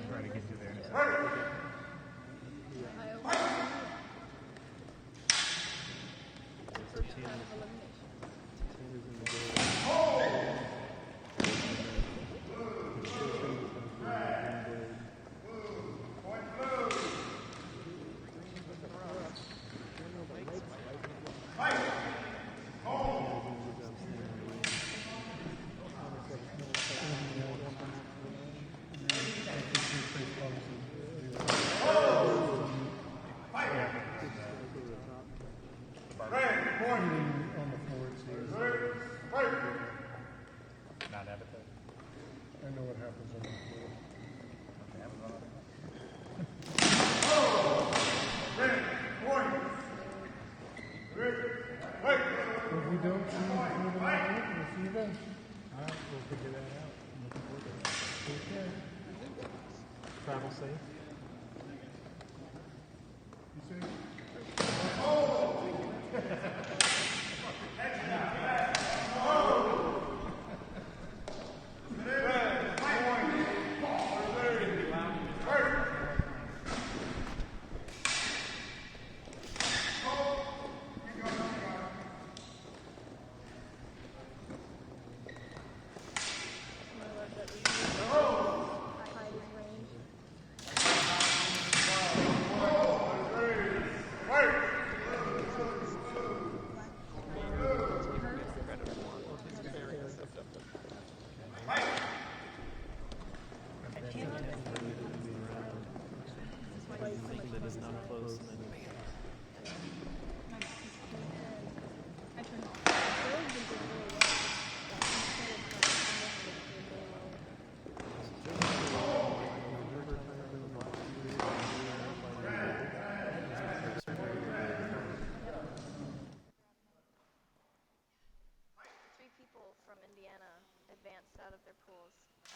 try to get you there in a second. Travel safe.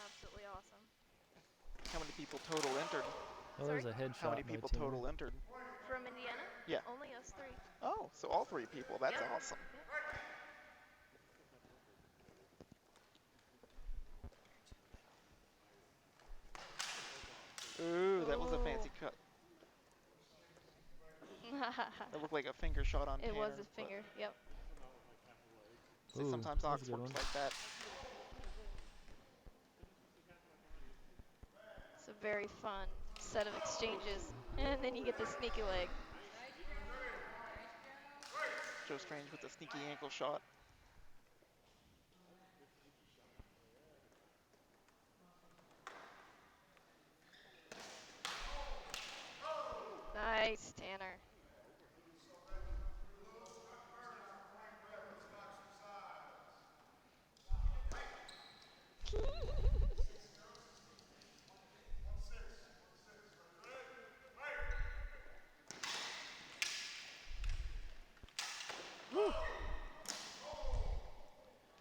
Absolutely awesome. How many people total entered? Oh, there's a headshot. How many people total entered? From Indiana? Yeah. Only us 3. Oh, so all 3 people. That's awesome. Ooh, that was a fancy cut. That looked like a finger shot on Tanner. It was a finger, yep. See, sometimes Ox works like that. It's a very fun set of exchanges. And then you get the sneaky leg. Joe Strange with the sneaky ankle shot. Nice, Tanner.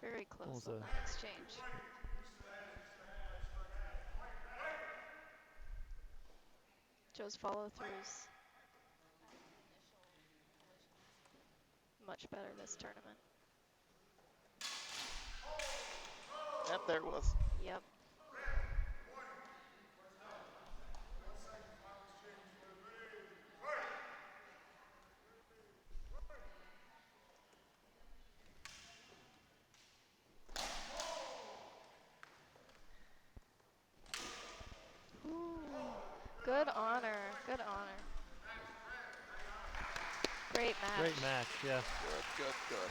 Very close on that exchange. Joe's follow-throughs much better this tournament. Yep, there it was. Yep. Ooh. Good honor. Good honor. Great match. Great match, yeah. Good, good, good.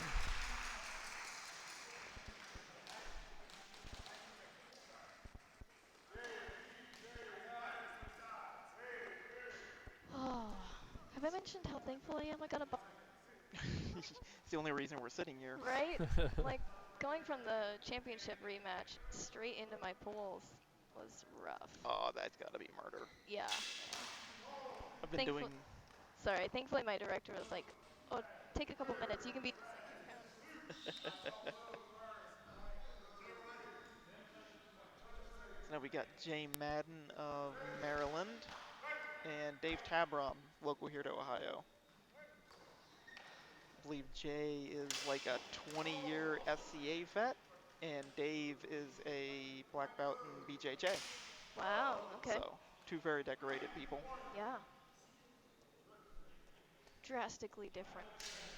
Oh, have I mentioned how thankful I am I got a It's the only reason we're sitting here. Right? Like, going from the championship rematch straight into my pools was rough. Oh, that's gotta be murder. Yeah. I've been doing... Sorry, thankfully my director was like, oh, take a couple minutes, you can be... So now we got Jay Madden of Maryland and Dave Tabram, local here to Ohio. I believe Jay is like a 20-year SCA vet, and Dave is a black black belt in BJJ. Wow, okay. So, two very decorated people. Yeah. Drastically different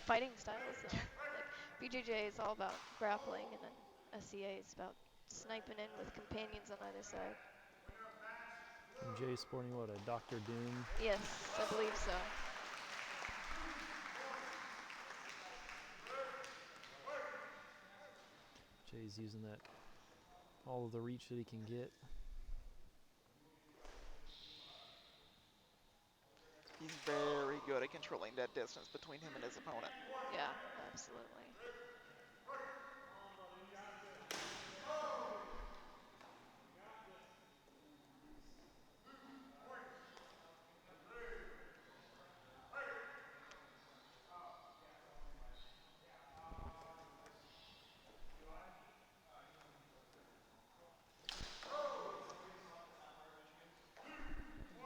fighting styles, though. Like, BJJ is all about grappling, and then SCA is about sniping in with companions on either side. And Jay sporting what, a Dr. Doom? Yes, I believe so. Jay's using that, all of the reach that he can get. He's very good at controlling that distance between him and his opponent. Yeah, absolutely.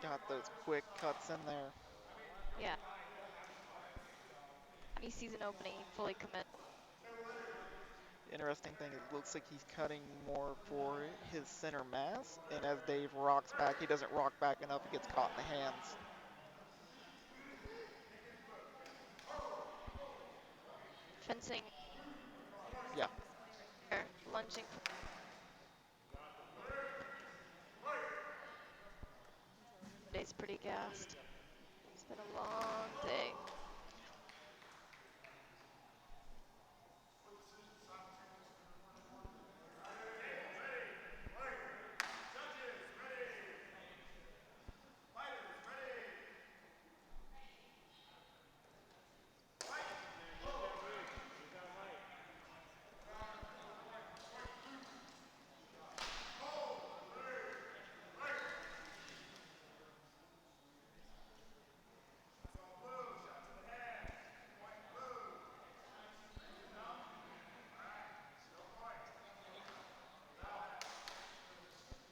Got those quick cuts in there. Yeah. He sees an opening, he fully commit. Interesting thing, it looks like he's cutting more for his center mass, and as Dave rocks back, he doesn't rock back enough, it gets caught in the hands. Fencing. Yeah. Lunging. Day's pretty gassed. It's been a long day.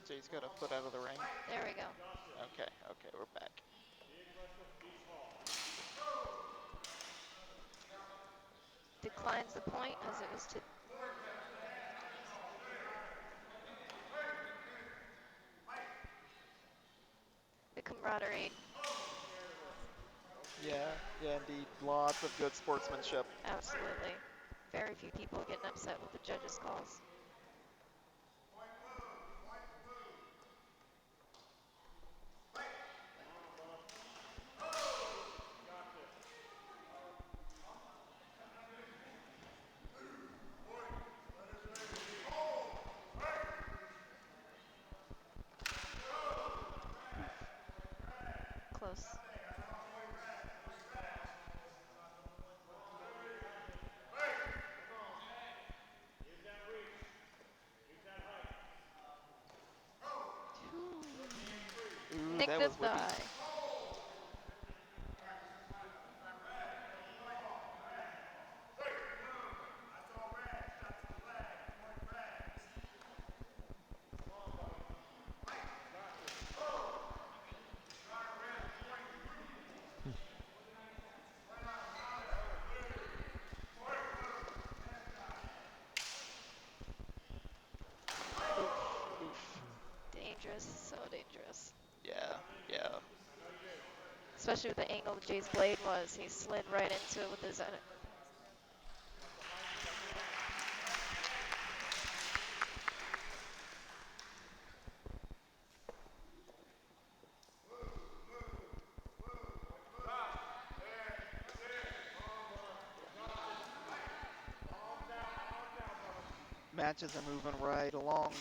Jay's got a foot out of the ring. There we go. Okay, we're back. Declines the point as it was to. The camaraderie. Yeah, indeed. Lots of good sportsmanship. Absolutely. Very few people getting upset with the judges' calls. Close. Ooh, Nick that the was whippy. thigh. Oof. Dangerous, so dangerous. Yeah. Especially with the angle Jay's blade was. He slid right into it with his. Matches are moving right along.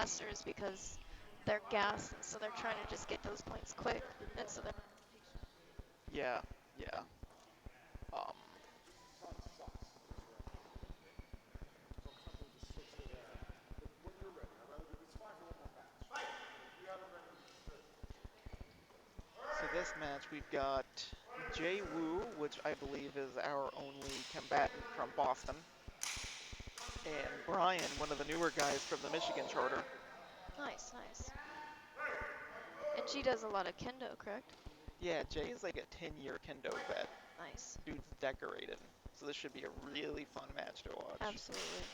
faster is because they're gassed, and so they're trying to just get those points quick, and so they're Yeah, yeah. Um, so this match we've got Jay Wu, which I believe is our only combatant from Boston, and Brian, one of the newer guys from the Michigan charter. nice, nice. And she does a lot of kendo, correct? Yeah, Jay is like a 10-year kendo vet. Nice. Dude's decorated. So this should be a really fun match to watch. Absolutely.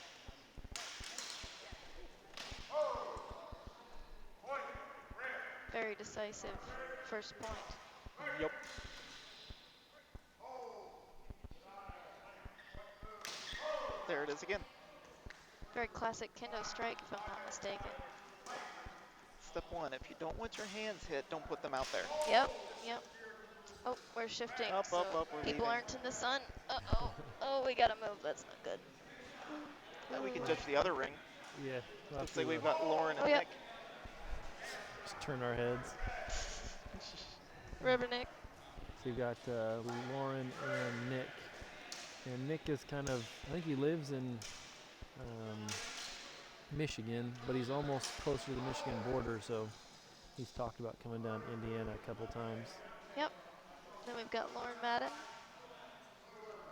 Very decisive first point. Yep. There it is again. Very classic kendo strike, if I'm not mistaken. Step one, if you don't want your hands hit, don't put them out there. Yep, yep. Oh, we're shifting, Up, so up, we're people leaving. aren't in the sun. Uh-oh. Oh, we gotta move. That's not good. We can judge the other ring. Yeah. We'll have Looks like to, we've got Lauren and Oh, yeah. Nick. just turn our heads. Rubber Nick. So you've got Lauren and Nick. And Nick is kind of, I think he lives in Michigan, but he's almost closer to the Michigan border, so he's talked about coming down to Indiana a couple times. Yep. Then we've got Lauren Madden.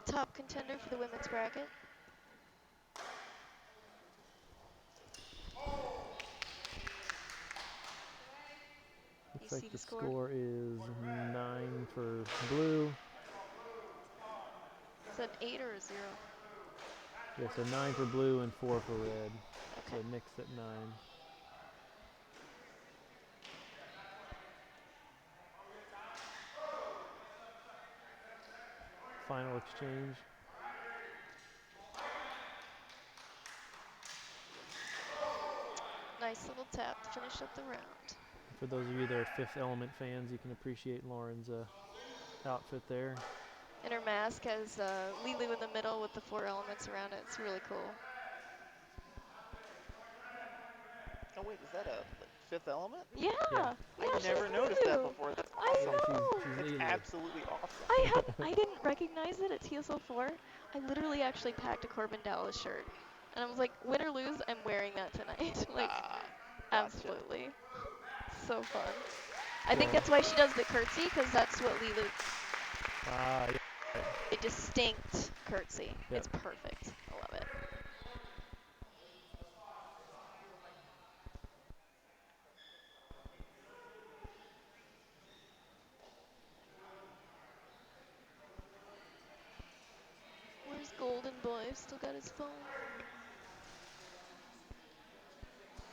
Top contender for the women's bracket. Looks You like see the the score? score is 9 for blue. Is that an 8 or a 0? Yeah, so 9 for blue and 4 for red. Okay. So Nick's at 9. Final exchange. Nice little tap to finish up the round. For those of you that are Fifth Element fans, you can appreciate Lauren's outfit there. And her mask has Lilu in the middle with the 4 elements around it. It's really cool. Oh wait, is that a Fifth Element? Yeah. Yeah. Yeah, I never she's noticed that Lilu. before. That's I awesome. Yeah, know. she's It's Lily. absolutely awesome. I didn't recognize it at TSL 4. I literally actually packed a Corbin Dallas shirt. And I was like, win or lose, I'm wearing that tonight. Like, Gotcha. absolutely. So fun. I think that's why she does the curtsy, because that's what Lilu, Yeah. a distinct curtsy. Yep. It's perfect. I love it. Where's Golden Boy? Still got his phone.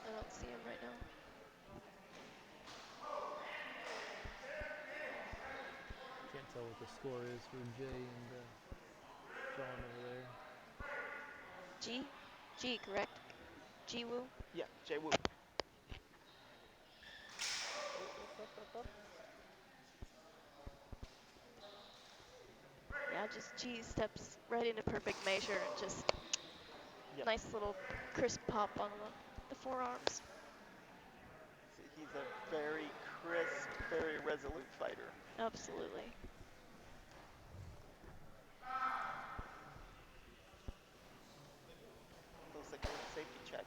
I don't see him right now. Can't tell what the score is for Jay and John over there. G? G, correct? G Woo? Yeah, Jay Wu. Yeah, just G steps right into perfect measure and just Yep. nice little crisp pop on the forearms. He's a very crisp, very resolute fighter. Absolutely. Looks like a safety check.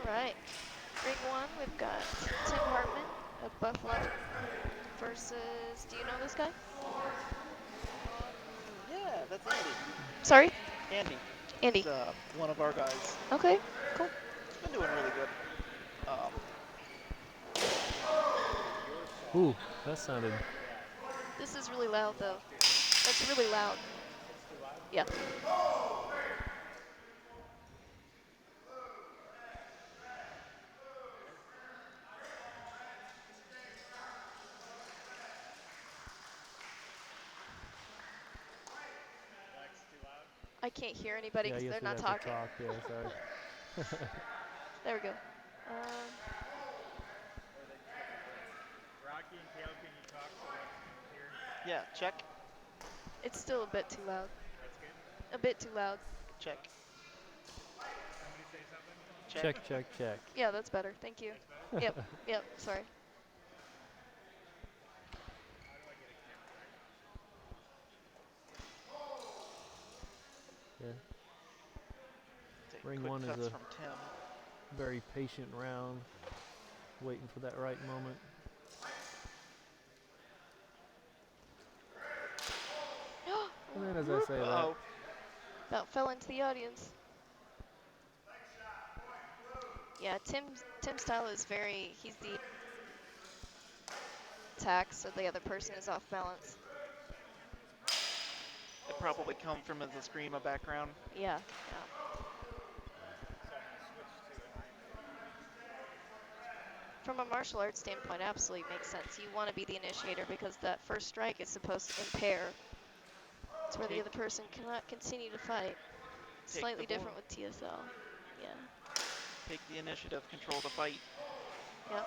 All right. Ring 1, we've got Tim Hartman of Buffalo versus, do you know this guy? Yeah, that's Andy. Sorry? Andy. Andy. He's one of our guys. Okay, cool. He's been doing really good. Ooh, that sounded. This is really loud, though. That's really loud. Yeah. I can't hear anybody Yeah, I because guess they're we'd not have to talking. talk. Yeah, sorry. There we go. Rocky and Caleb, can you talk so that we can hear? Yeah, check. It's still a bit too loud. That's good. A bit too loud. Check. Somebody say something? Check, check, check. Yeah, that's better. Thank you. That's better? Yep, yep, sorry. How do I get a camera back on? Yeah. Take Ring quick one is cuts a from Tim. very patient round, waiting for that right moment. And then, as I say that, Uh-oh. About fell into the audience. Yeah, Tim's style is very, he's the attack, so the other person is off balance. It probably come from his Eskrima background. Yeah, yeah. So I'm going to switch to an From a martial arts standpoint, absolutely makes sense. You want to be the initiator because that first strike is supposed to impair. It's where the other person cannot continue to fight. Slightly different with TSL. Yeah. Take the initiative, control the fight. Yep.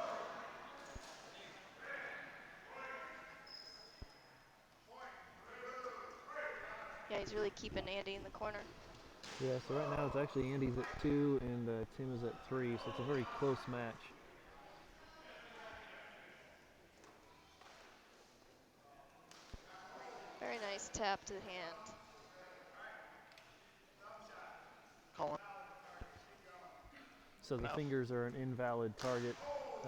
Yeah, he's really keeping Andy in the corner. yeah, so right now it's actually Andy's at 2 and Tim is at 3, so it's a very close match. Very nice tap to the hand. Colin. So the No. fingers are an invalid target.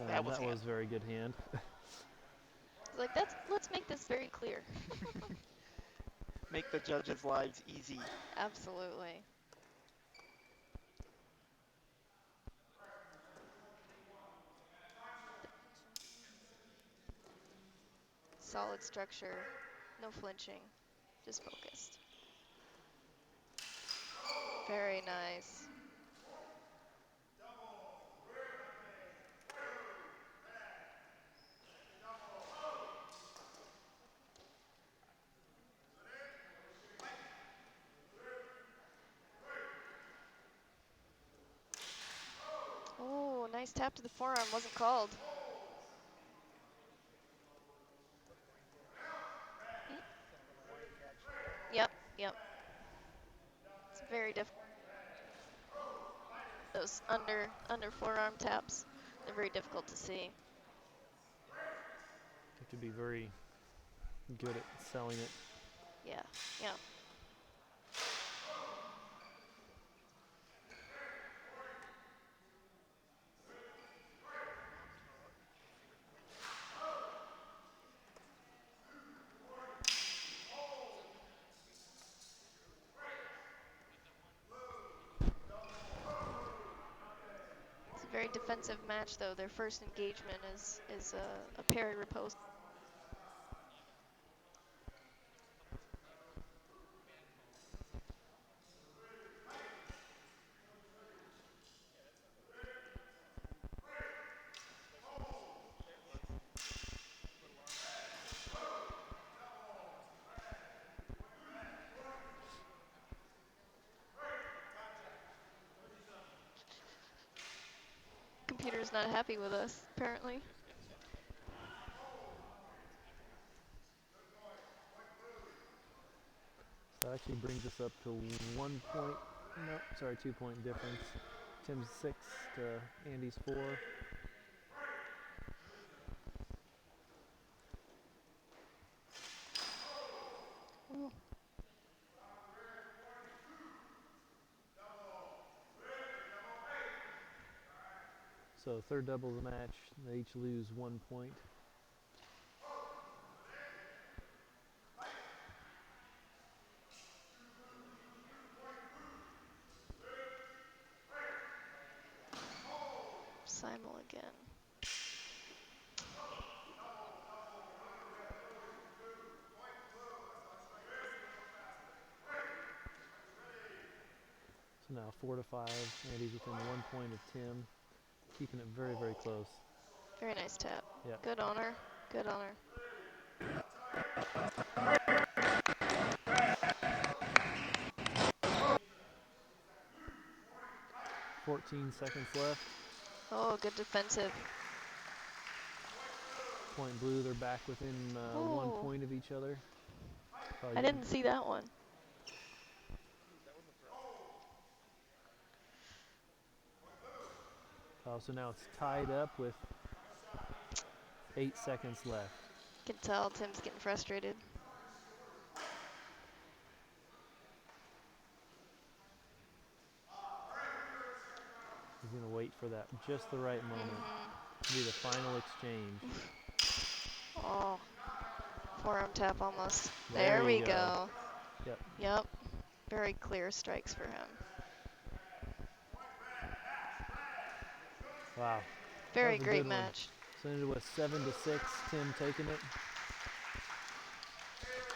That was very good hand. It's like, let's make this very clear. Make the judges' lives easy. Absolutely. Solid structure, no flinching, just focused. Very nice. Oh, nice tap to the forearm, wasn't called. Yep, yep. It's very difficult. Those under forearm taps, they're very difficult to see. You have to be very good at selling it. Yeah, yeah. It's a very defensive match, though. Their first engagement is a parry riposte. Computer's not happy with us, apparently. So that actually brings us up to 1 point, no, sorry, 2 point difference. Tim's 6 to Andy's 4. Ooh. So third double of the match, they each lose 1 point. Simul again. So now 4 to 5. Andy's within 1 point of Tim, keeping it very, very close. Very nice tap. Yeah. Good honor. Good honor. 14 seconds left. Oh, good defensive. Point blue, they're back within 1 point of each other. Oh, I didn't see that one. That was a throw. Oh, so now it's tied up with 8 seconds left. Can tell Tim's getting frustrated. He's going to wait for that just the right moment. To be the final exchange. Oh, forearm tap almost. There There we you go. go. Yep. Yep. Very clear strikes for him. Wow. Very That was a great good one. match. So it was 7-6. Tim taking it.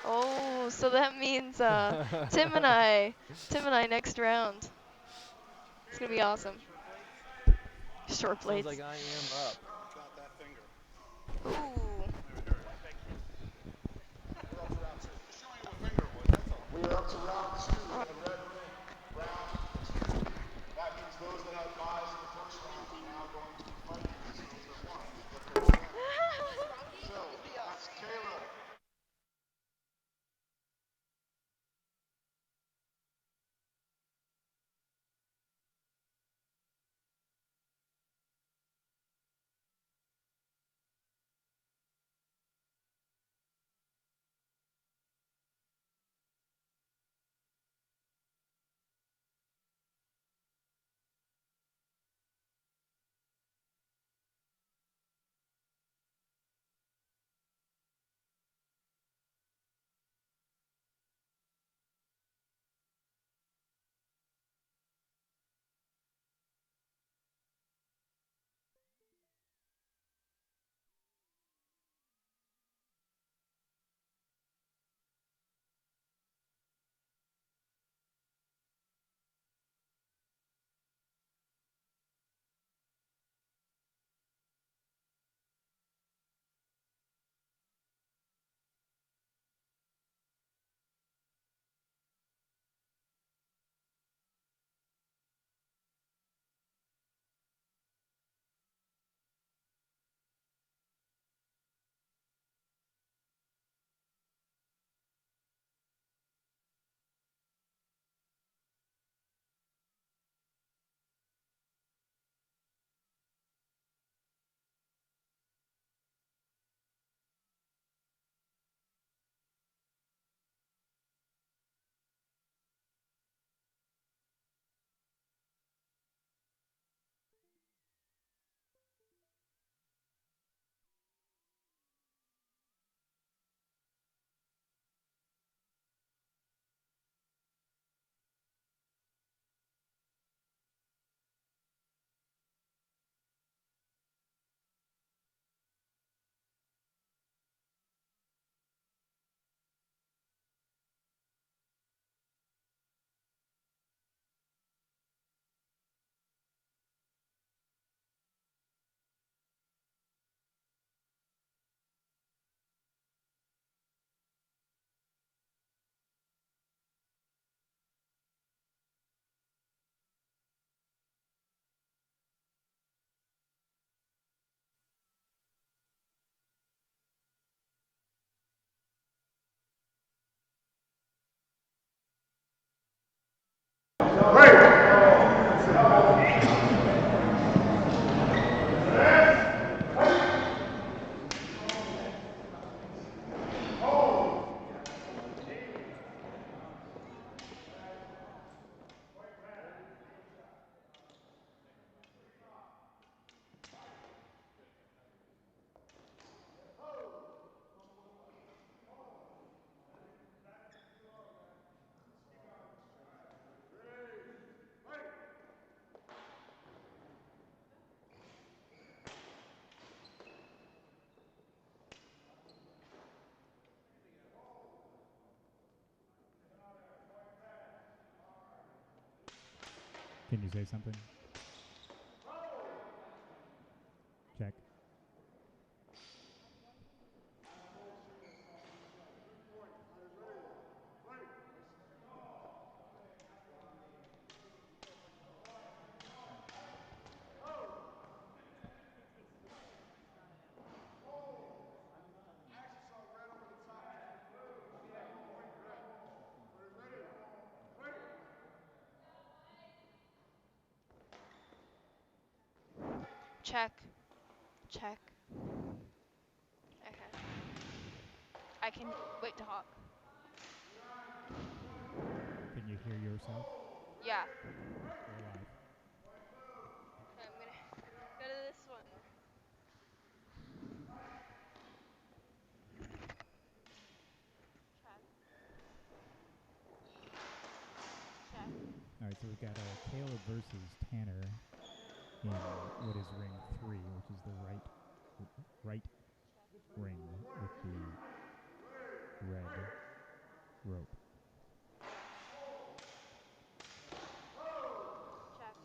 Oh, so that means Tim and I next round. It's gonna be awesome. Short Sounds blades. like I am up. Got that finger. Ooh. Just showing you what finger it was, that's all. We are up to round 2 in the red ring. Round 2. That means those that had buys in the first round are now going to be fighting against those that won. Get those in. So, that's Caleb. Can you say something? Check. Check. Check. Okay. I can wait to hawk. Can you hear yourself? Yeah. We're live. Okay, I'm gonna go to this one. Check. Check. All right, so we've got Caleb versus Tanner in what is ring 3, which is the right ring with the red rope. Check.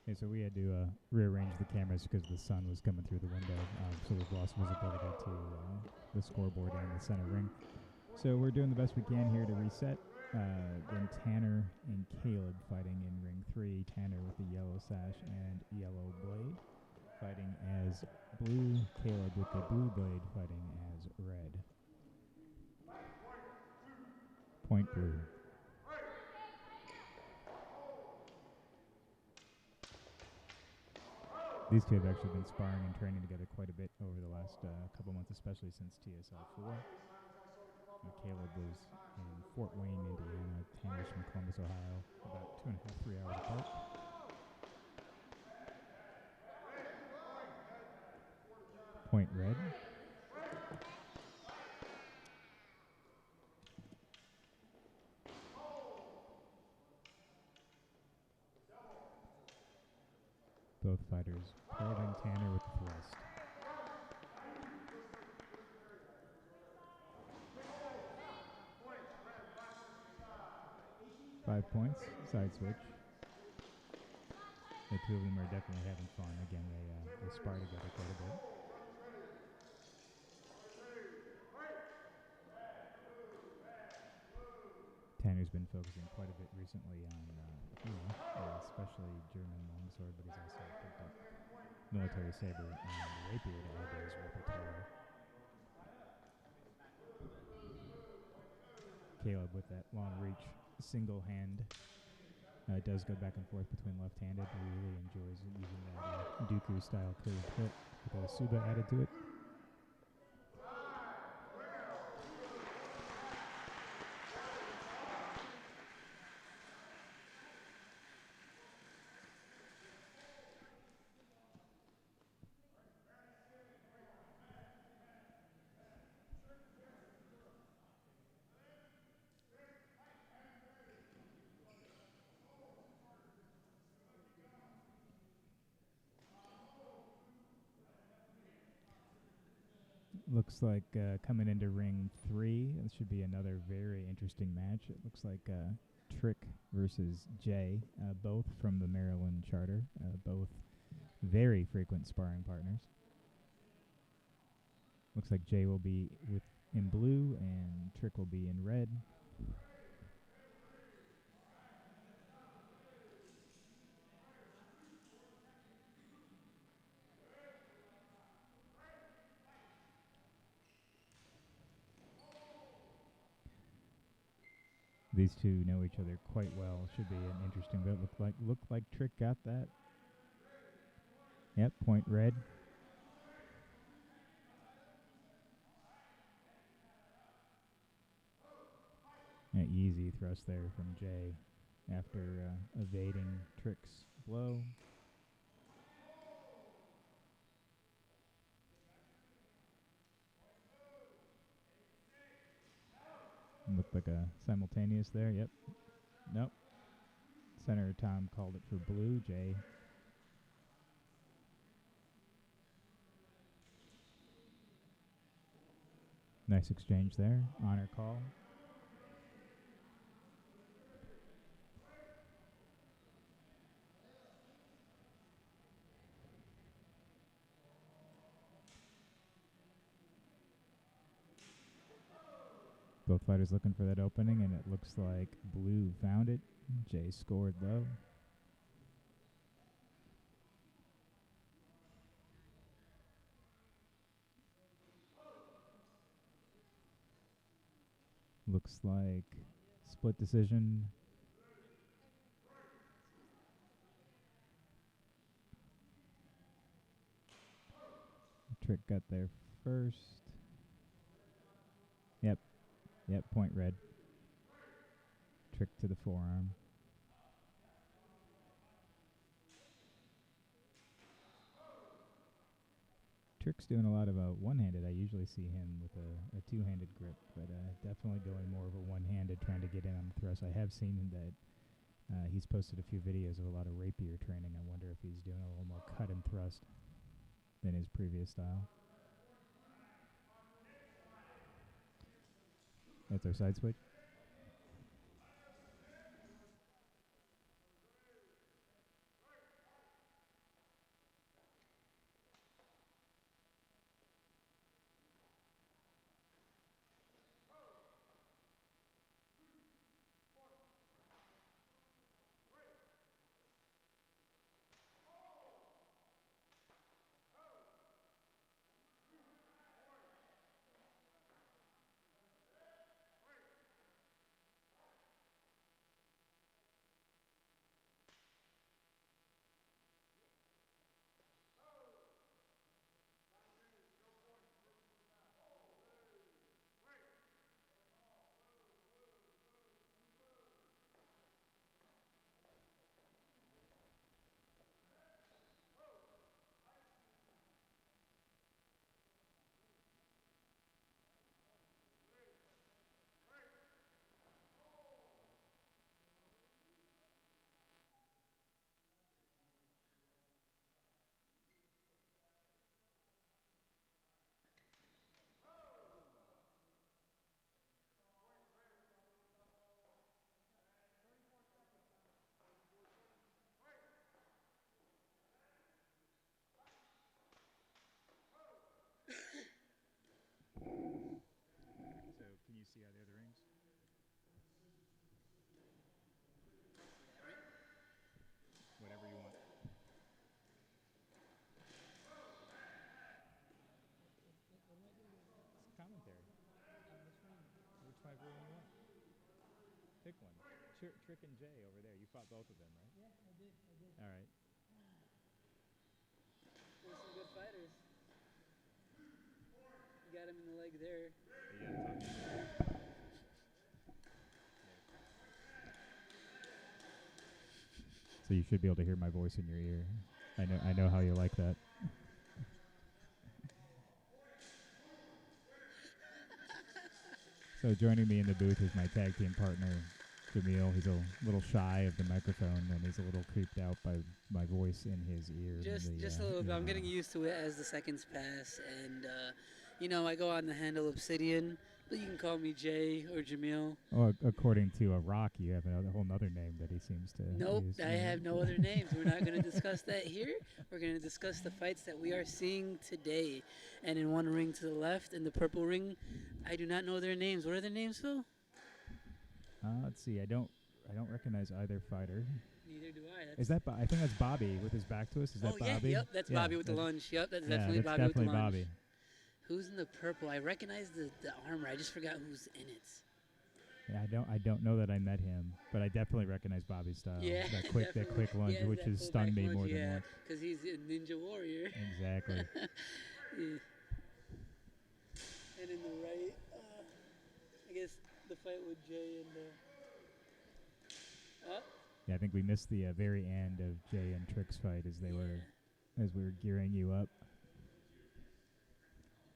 Okay, so we had to rearrange the cameras because the sun was coming through the window, so we've lost visibility to the scoreboard and the center ring. So we're doing the best we can here to reset. Then Tanner and Caleb fighting in ring 3. Tanner with the yellow sash and yellow blade fighting as blue. Caleb with the blue blade fighting as red. Point blue. These two have actually been sparring and training together quite a bit over the last couple months, especially since TSL 4. Caleb was in Fort Wayne, Indiana. Tanner's from Columbus, Ohio, about 2.5, 3 hours apart. Point red. Both fighters probing Tanner with the thrust. 5 points, side switch. The two of them are definitely having fun. Again, they spar together quite a bit. Tanner's been focusing quite a bit recently on especially German longsword, but he's also picked up military saber and rapier to add to his repertoire. Caleb with that long reach, single hand, does go back and forth between left-handed. Really enjoys using that Dooku-style curved hook with a Suba added to it. Looks like coming into ring 3, this should be another very interesting match. It looks like Trick versus Jay, both from the Maryland charter, both very frequent sparring partners. Looks like Jay will be in blue and Trick will be in red. These two know each other quite well. Should be an interesting bit. Look like Trick got that. Yep, point red. An easy thrust there from Jay after evading Trick's blow. Looked like a simultaneous there. Yep. Nope. Center Tom called it for blue. Jay. Nice exchange there. Honor call. Both fighters looking for that opening, and it looks like blue found it. Jay scored low. Looks like split decision. Trick got there first. Yep. Yep, point red. Trick to the forearm. Trick's doing a lot of one-handed. I usually see him with a two-handed grip, but definitely doing more of a one-handed, trying to get in on the thrust. I have seen that he's posted a few videos of a lot of rapier training. I wonder if he's doing a little more cut and thrust than his previous style. That's our side switch. So can you see out the other rings? Whatever you want. It's commentary. Which five ring you want? Pick one. Trick and Jay over there. You fought both of them, right? Yeah, I did. All right. There's some good fighters. You got him in the leg there. You gotta talk. So you should be able to hear my voice in your ear. I know how you like that. So joining me in the booth is my tag team partner, Jamil. He's a little shy of the microphone, and he's a little creeped out by my voice in his ear. Just a little bit. I'm getting used to it as the seconds pass, and I go on the handle Obsidian, but you can call me Jay or Jamil. Well, according to a Rock, you have a whole other name that he seems to Nope, use. I have no other names. We're not going to discuss that here. We're going to discuss the fights that we are seeing today. And in one ring to the left, in the purple ring, I do not know their names. What are their names, Phil? Let's see. I don't recognize either fighter. Neither do I. Is that? I think that's Bobby with his back to us. Is that Bobby? Yep, that's Bobby with the lunge. Yep, that's definitely that's Bobby definitely with the lunge. Bobby. Who's in the purple? I recognize the armor. I just forgot who's in it. Yeah, I don't know that I met him, but I definitely recognize Bobby's style. Yeah, that quick lunge, which has stunned me more than once. Because he's a ninja warrior. Exactly. Yeah. And in the right, I guess the fight with Jay and. Yeah, I think we missed the very end of Jay and Trick's fight as we were gearing you up.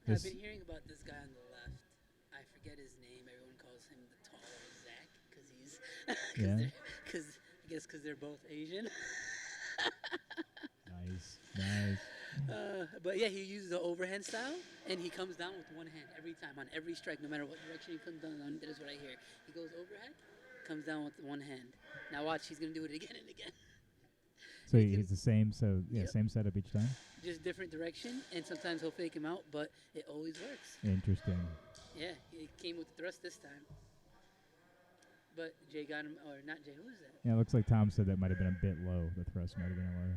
I've been hearing about this guy on the left. I forget his name. Everyone calls him the taller Zach because he's, because they're both Asian. Nice. But yeah, he uses the overhand style, and he comes down with one hand every time on every strike, no matter what direction he comes down on. That is what I hear. He goes overhead, comes down with one hand. Now watch, he's gonna do it again and again. So He he's can- the same. So yeah, Yep. same setup each time. Just different direction, and sometimes he'll fake him out, but it always works. Interesting. Yeah, he came with the thrust this time. But Jay got him, or not Jay, who is that? Yeah, it looks like Tom said that might have been a bit low. The thrust might have been low.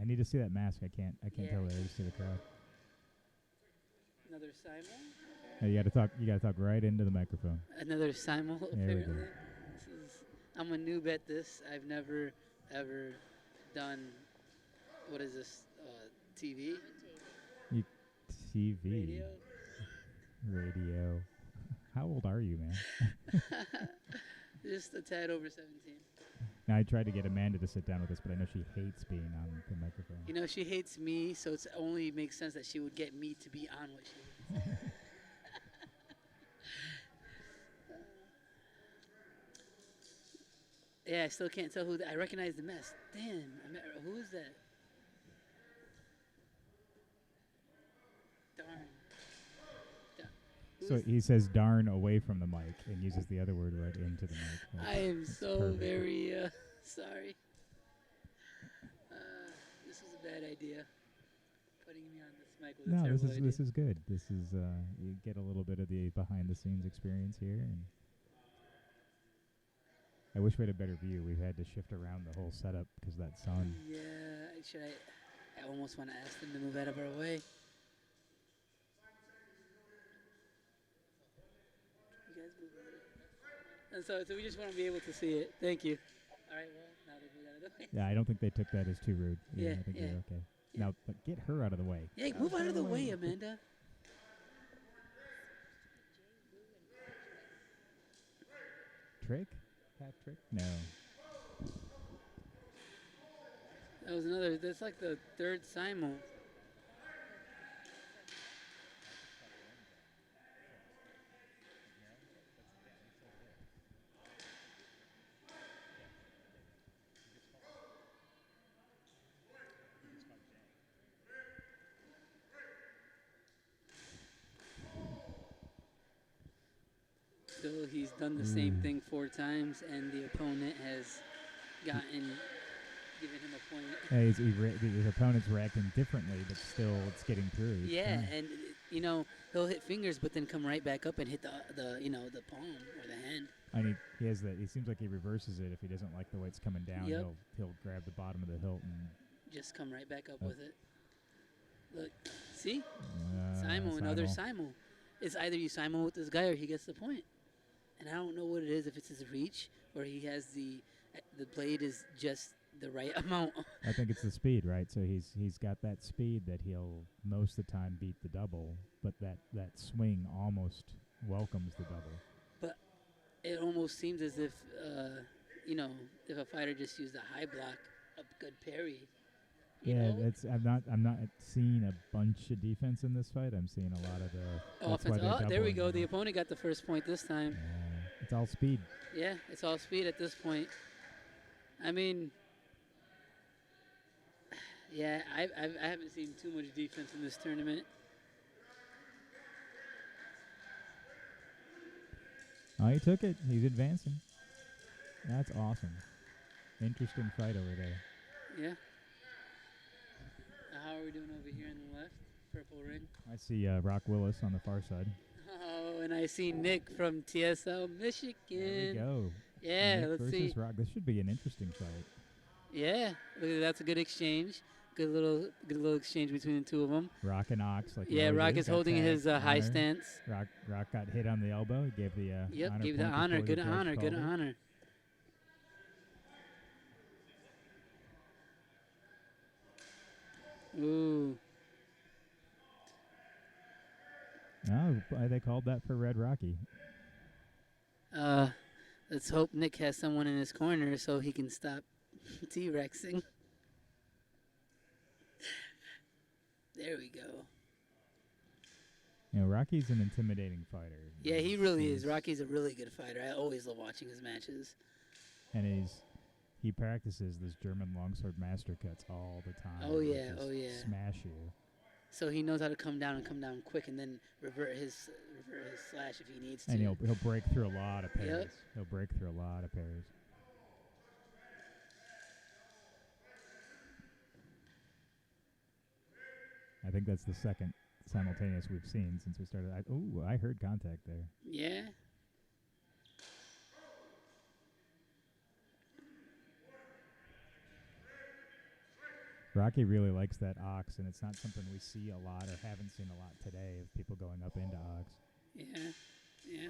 I need to see that mask. I can't Yeah. tell the age to the crowd. Another Simon? Hey, you got to talk. You got to talk right into the microphone. Another Simon, we go. apparently. I'm a noob at this. I've never, ever done, what is this, TV? TV. Radio. How old are you, man? Just a tad over 17. Now, I tried to get Amanda to sit down with us, but I know she hates being on the microphone. You know, she hates me, so it only makes sense that she would get me to be on what she would. Yeah, I still can't tell who. I recognize the mess. Damn, who is that? Darn. So he says "darn" away from the mic and uses the other word right into the mic. I am so perfect. very sorry. This was a bad idea. Putting me on this mic was a No, terrible this idea. is good. This is you get a little bit of the behind the scenes experience here, and I wish we had a better view. We've had to shift around the whole setup because that sun. Yeah, I almost want to ask them to move out of our way. You guys move a little. And so we just want to be able to see it. Thank you. All right, well, now they move out of the way. Yeah, I don't think they took that as too rude. Yeah, I think yeah. they're okay. Yeah. Now, but get her out of the way. Hey, move out of the way, Amanda. Trick? Patrick? No. That was another. That's like the third Simon. So he's done the same thing 4 times, and the opponent has given him a point. Hey, his opponent's reacting differently, but still it's getting through. It's Yeah, fine. and he'll hit fingers, but then come right back up and hit the palm or the hand. I mean, he has that. He seems like he reverses it if he doesn't like the way it's coming down. Yep. He'll grab the bottom of the hilt and. Just come right back up Oh. with it. Look, see, Simon, another Simon. It's either you Simon with this guy or he gets the point. And I don't know what it is, if it's his reach or he has the blade is just the right amount. I think it's the speed, right? So he's got that speed that he'll most of the time beat the double, but that swing almost welcomes the double. But it almost seems as if if a fighter just used a high block, a good parry. You Yeah, know? I'm not seeing a bunch of defense in this fight. I'm seeing a lot of the that's why Offense. they're Oh, there we doubling go. The now. opponent got the first point this time. It's all speed. Yeah, it's all speed at this point. I mean, yeah, I haven't seen too much defense in this tournament. Oh, he took it. He's advancing. That's awesome. Interesting fight over there. Yeah. How are we doing over here in the left? Purple ring. I see Rock Willis on the far side. Oh, and I see Nick from TSL Michigan. There we go. Yeah, Nick let's versus see. Rock. This should be an interesting fight. Yeah, that's a good exchange. Good little exchange between the two of them. Rock and Ox. Like he Yeah, always Rock is got holding tagged. his high Honor. stance. Rock got hit on the elbow. He gave the Yep, honor gave the point honor. before Good the judge honor. Good called it. honor. Ooh. Oh, they called that for Red Rocky. Let's hope Nick has someone in his corner so he can stop T-Rexing. There we go. You know, Rocky's an intimidating fighter. Yeah, he really is. He's- Rocky's a really good fighter. I always love watching his matches. And he practices this German longsword master cuts all the time. Oh, that yeah, just oh, yeah. Smash you. So he knows how to come down and come down quick, and then revert his slash if he needs to. And he'll break through a lot of parries. Yep. He'll break through a lot of parries. I think that's the second simultaneous we've seen since we started. I heard contact there. Yeah. Rocky really likes that ox, and it's not something we see a lot or haven't seen a lot today of people going up into ox. Yeah. Yeah.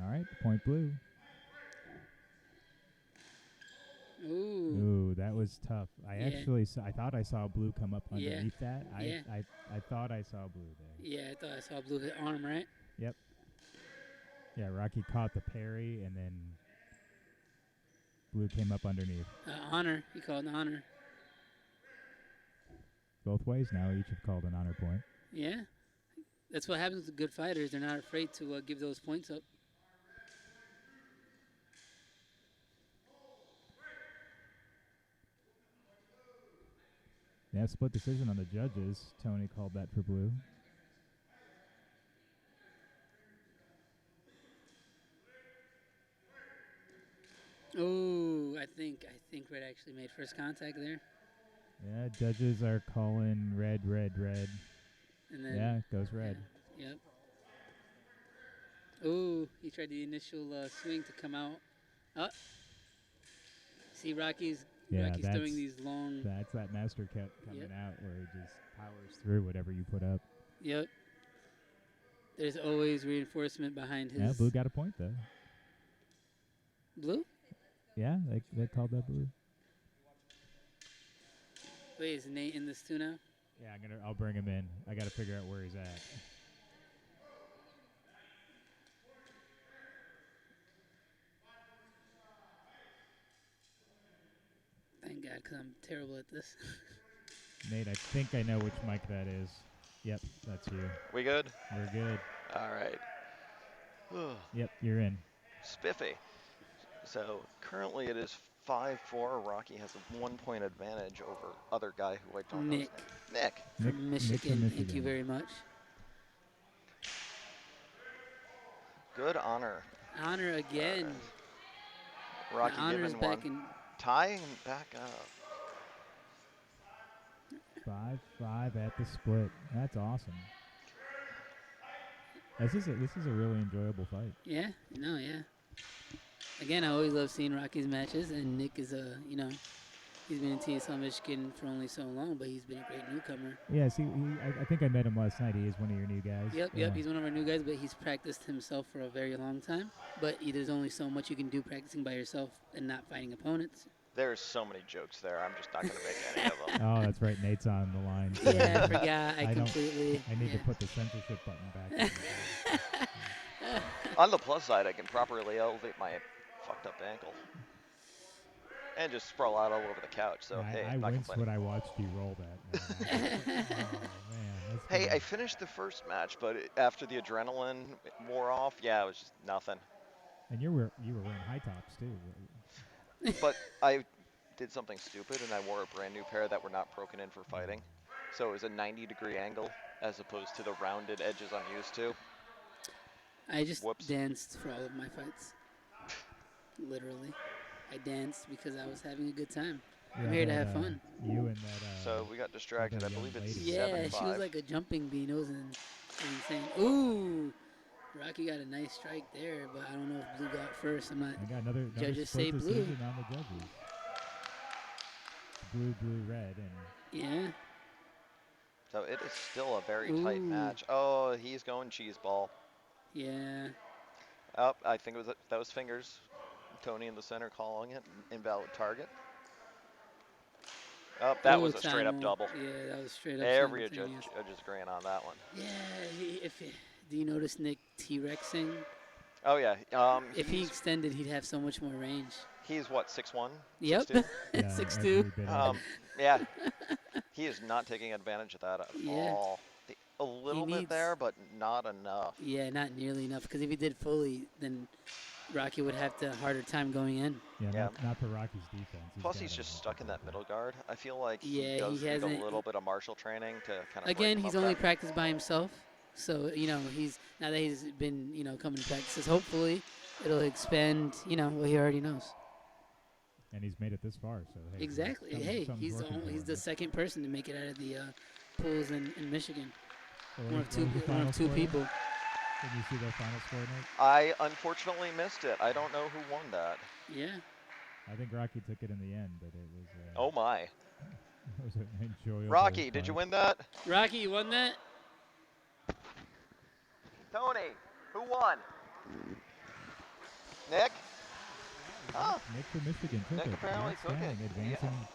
All right, point blue. Ooh. Ooh, that was tough. I Yeah. actually I thought I saw blue come up Yeah. underneath that. Yeah. I thought I saw blue there. Yeah, I thought I saw blue hit arm, right? Yep. Yeah, Rocky caught the parry, and then blue came up underneath. Honor. He called an honor. Both ways now, each have called an honor point. Yeah. That's what happens with good fighters. They're not afraid to give those points up. Yeah, split decision on the judges. Tony called that for blue. Oh, I think Red actually made first contact there. Yeah, judges are calling red, red, red. And then Yeah, it goes red. Yeah. Yep. Oh, he tried the initial swing to come out. See, Rocky's throwing these long. That's that master cut coming Yep. out where he just powers through whatever you put up. Yep. There's always reinforcement behind his. Yeah, blue got a point though. Blue? Yeah, they called that blue. Wait, is Nate in this too now? Yeah, I'll bring him in. I got to figure out where he's at. Thank God, because I'm terrible at this. Nate, I think I know which mic that is. Yep, that's you. We good? We're good. All right. Yep, you're in. Spiffy. So currently it is 5-4. Rocky has a 1 point advantage over other guy who I don't know his name. Nick. From Michigan. Thank you very much. Good honor. Honor again. Rocky Honor's giving one. back in. Tying back up. 5-5 at the split. That's awesome. This is a really enjoyable fight. Yeah, no, yeah. Again, I always love seeing Rocky's matches, and Nick is he's been in TSL Michigan for only so long, but he's been a great newcomer. Yeah, see, I think I met him last night. He is one of your new guys. Yep, he's one of our new guys, but he's practiced himself for a very long time. But there's only so much you can do practicing by yourself and not fighting opponents. There's so many jokes there. I'm just not going to make any of them. Oh, that's right. Nate's on the line. Yeah, I forgot. I completely. I need to put the censorship button back. On the plus side, I can properly elevate my fucked up ankle. And just sprawl out all over the couch. So, hey, I I'm not winced complaining. when I watched you roll that. Oh, man, that's Hey, good. I finished the first match, but after the adrenaline wore off, yeah, it was just nothing. And you were wearing high tops too. But I did something stupid, and I wore a brand new pair that were not broken in for fighting. So it was a 90-degree angle as opposed to the rounded edges I'm used to. I just Whoops. danced for all of my fights. Literally. I danced because I was having a good time. Yeah, I'm here to have fun. You and that. So we got distracted. that I believe young it's lady. Yeah, 7-5. she was like a jumping bean. It was insane. Ooh, Rocky got a nice strike there, but I don't know if blue got first. I'm not. I got another Judges split say blue. decision on the judges. Blue, red, and Yeah. So it is still a very tight Ooh. match. Oh, he's going cheese ball. Yeah. Oh, I think that was fingers. Tony in the center calling it invalid target. Oh, that was a straight up Tamil. double. Yeah, that was straight up. Every judge simultaneous. is agreeing on that one. Yeah. Do you notice Nick T-Rexing? Oh yeah. If he extended, he'd have so much more range. He's what, 6'1"? Yep. 6'2"? yeah, 6'2". every bit of it. Yeah. He is not taking advantage of that at Yeah. all. a little bit there, but not enough. Yeah, not nearly enough. Because if he did fully, then Rocky would have a harder time going in. Yeah, not for Rocky's defense. Plus, he's just stuck in that middle guard. I feel like Yeah, he does he need a hasn't- little bit of martial training to kind of Again, break him he's up only that. practiced by himself. So, he's now that he's been, coming to practices, hopefully it'll expand, what he already knows. And he's made it this far, so hey. Exactly. Something's He's working for the him. second person to make it out of the pools in Michigan. So One of what was the two final score then? people. Did you see the final score, Nick? I unfortunately missed it. I don't know who won that. Yeah. I think Rocky took it in the end, but it was. Oh my. It was an enjoyable. Rocky, did you win that? Rocky, you won that? Tony, who won? Nick? Oh. Nick from Michigan took Nick it. apparently took it. Advancing.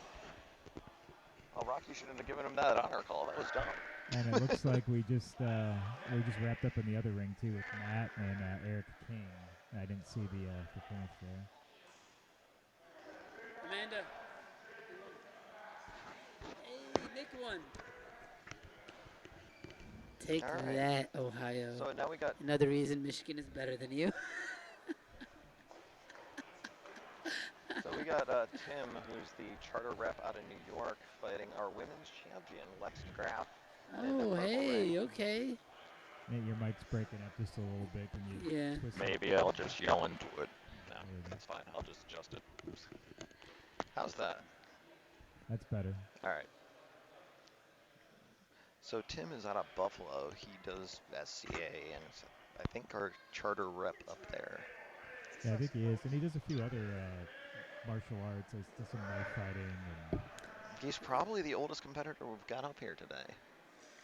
Oh, Rocky shouldn't have given him that honor call. That was dumb. And it looks like we just wrapped up in the other ring too with Matt and Eric King. I didn't see the finish there. Amanda. Hey, Nick won. Take All right. that, Ohio. So now we got Another reason Michigan is better than you. Tim, who's the charter rep out of New York, fighting our women's champion, Lex Graff. Oh, hey, okay. Nate, your mic's breaking up just a little bit. Can you twist it? Maybe I'll just yell into it. No, that's fine. I'll just adjust it. Oops. How's that? That's better. All right. So Tim is out of Buffalo. He does SCA, and it's, I think our charter rep up there. Yeah, I think he is. And he does a few other martial arts. He does some knife fighting. And He's probably the oldest competitor we've got up here today.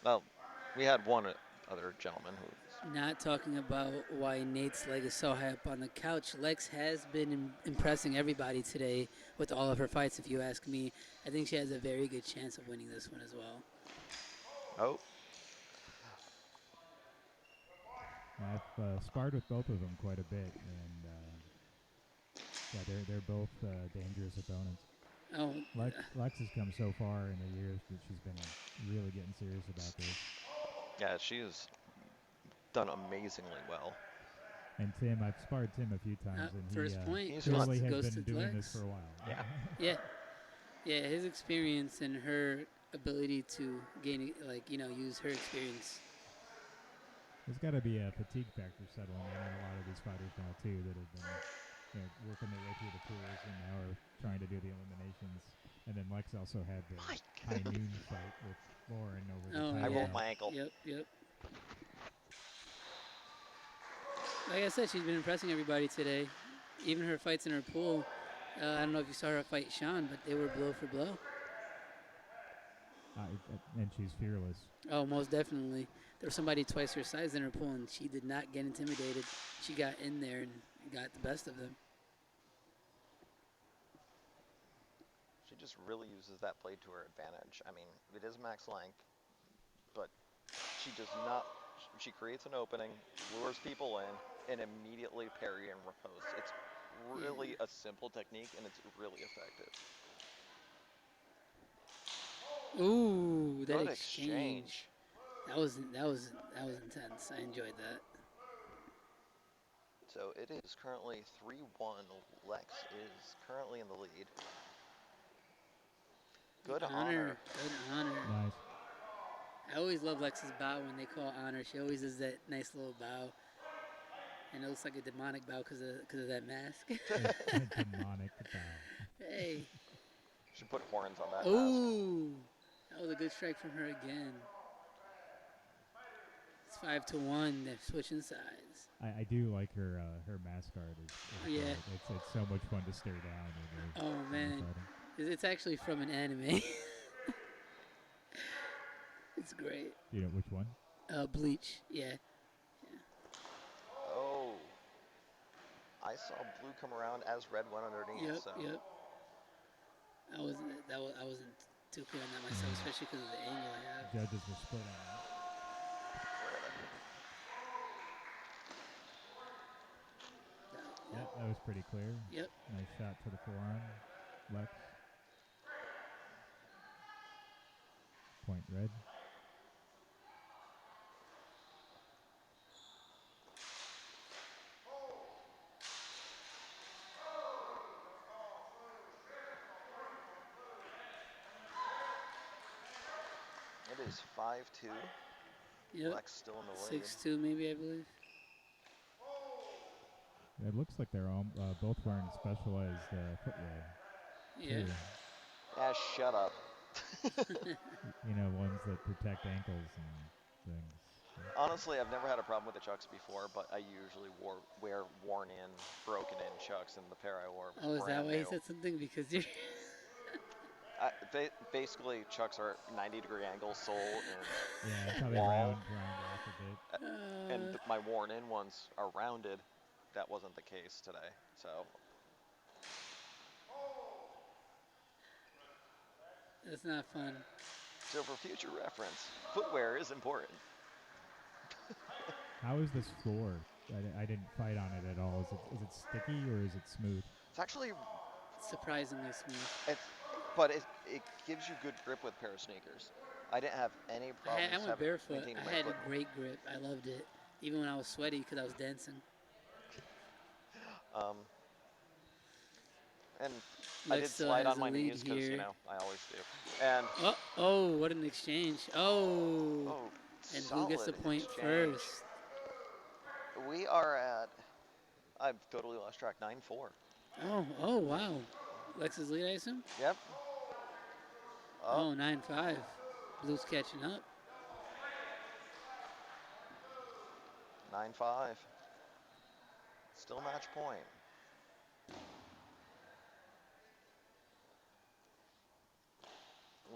Well, we had one other gentleman who... Not talking about why Nate's leg is so high up on the couch. Lex has been impressing everybody today with all of her fights, if you ask me. I think she has a very good chance of winning this one as well. Oh. I've sparred with both of them quite a bit, and yeah, they're both dangerous opponents. Oh, Lex has come so far in the years that she's been really getting serious about this. Yeah, she has done amazingly well. And Tim, I've sparred Tim a few times, and first point he really has goes been to doing Lex. this for a while. Yeah. Yeah, his experience and her ability to gain, use her experience. There's got to be a fatigue factor settling in on a lot of these fighters now too that have been, working their way through the pools and now are trying to do the eliminations. And then Lex also had the high noon fight with Lauren over the I rolled my ankle. Yep. Like I said, she's been impressing everybody today. Even her fights in her pool. I don't know if you saw her fight Sean, but they were blow for blow. And she's fearless. Oh, most definitely. There was somebody twice her size in her pool, and she did not get intimidated. She got in there and got the best of them. She just really uses that blade to her advantage. I mean, it is max length, but she does not... She creates an opening, lures people in, and immediately parry and riposte. It's really a simple technique, and it's really effective. Ooh, that Good exchange. That was intense. I enjoyed that. So it is currently 3-1. Lex is currently in the lead. Good honor. Good honor. Nice. I always love Lex's bow when they call honor. She always does that nice little bow. And it looks like a demonic bow because of that mask. A demonic bow. Hey. Should put horns on that. Ooh. That was a good strike from her again. It's 5-1. They're switching sides. I do like her mask art. Yeah. It's so much fun to stare down. Oh, man. It's actually from an anime. It's great. You know which one? Bleach. Yeah. Oh. I saw blue come around as red went underneath. Yep. I wasn't too clear on that myself, especially because of the angle I have. Judges were split on that. Yep, that was pretty clear. Yep. Nice shot to the forearm. Lex. Point red. is 5'2". Yep. Lex still in the lead. 6'2", maybe, I believe. It looks like they're all both wearing specialized footwear. Yeah. Too. Ah, shut up. You know, ones that protect ankles and things. Honestly, I've never had a problem with the Chucks before, but I usually wear worn-in, broken-in Chucks, and the pair I wore was Oh, is that brand why new. he said something? Because you're... Basically, Chucks are 90-degree angle sole and Yeah, it's how they wall, round off a bit. and my worn-in ones are rounded. That wasn't the case today, so. That's not fun. So for future reference, footwear is important. How is this floor? I didn't fight on it at all. Is it sticky or is it smooth? It's actually, Surprisingly smooth. but it gives you good grip with a pair of sneakers. I didn't have any problems. I went barefoot. maintaining I my had foot. a great grip. I loved it. Even when I was sweaty because I was dancing. And I Lex did still slide has on a my lead knees because, here. I always do. And Oh, what an exchange. Oh. And who gets the solid point exchange. first? We are at, I've totally lost track, 9-4. Oh, wow. Lex's lead, I assume? Yep. Oh, 9-5. Blue's catching up. 9-5. Still match point.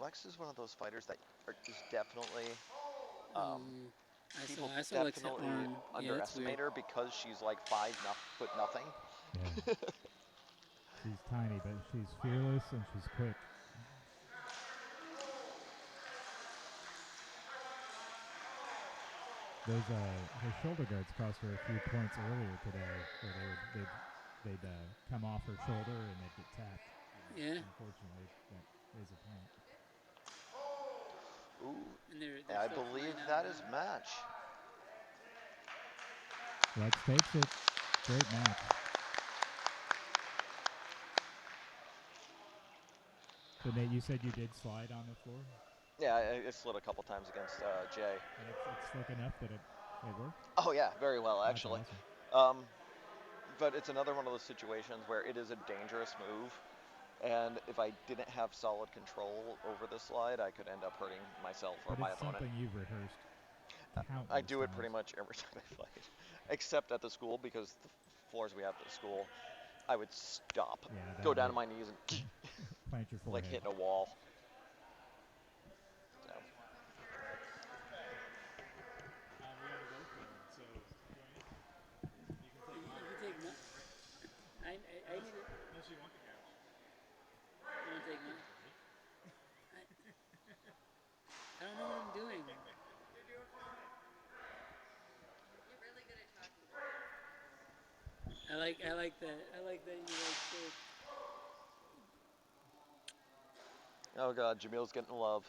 Lex is one of those fighters that is definitely people I saw Lex hit definitely on. Yeah, that's weird. underestimate her because she's like 5'0" nothing. Yeah. She's tiny, but she's fearless and she's quick. Those her shoulder guards cost her a few points earlier today, where they'd come off her shoulder and they'd get tapped. Yeah. Unfortunately, that is a point. Ooh. And they're I still believe flying that out is now. match. Lex takes it. Great match. So Nate, you said you did slide on the floor? Yeah, I slid a couple times against Jay. And it's slick enough that it worked? Oh yeah, very well actually. That's awesome. But it's another one of those situations where it is a dangerous move, and if I didn't have solid control over the slide, I could end up hurting myself or But my it's opponent. something you've rehearsed countless I do it times. pretty much every time I fight, except at the school, because the floors we have at the school, I would stop, go down to my knees, and plant your forehead. like hitting a wall. So. You can take mine. I need it. Unless you want the couch. You want to take mine? I don't know what I'm doing. You're doing fine. You're really good at talking. I like that. I like that you like to. Oh God, Jamil's getting love.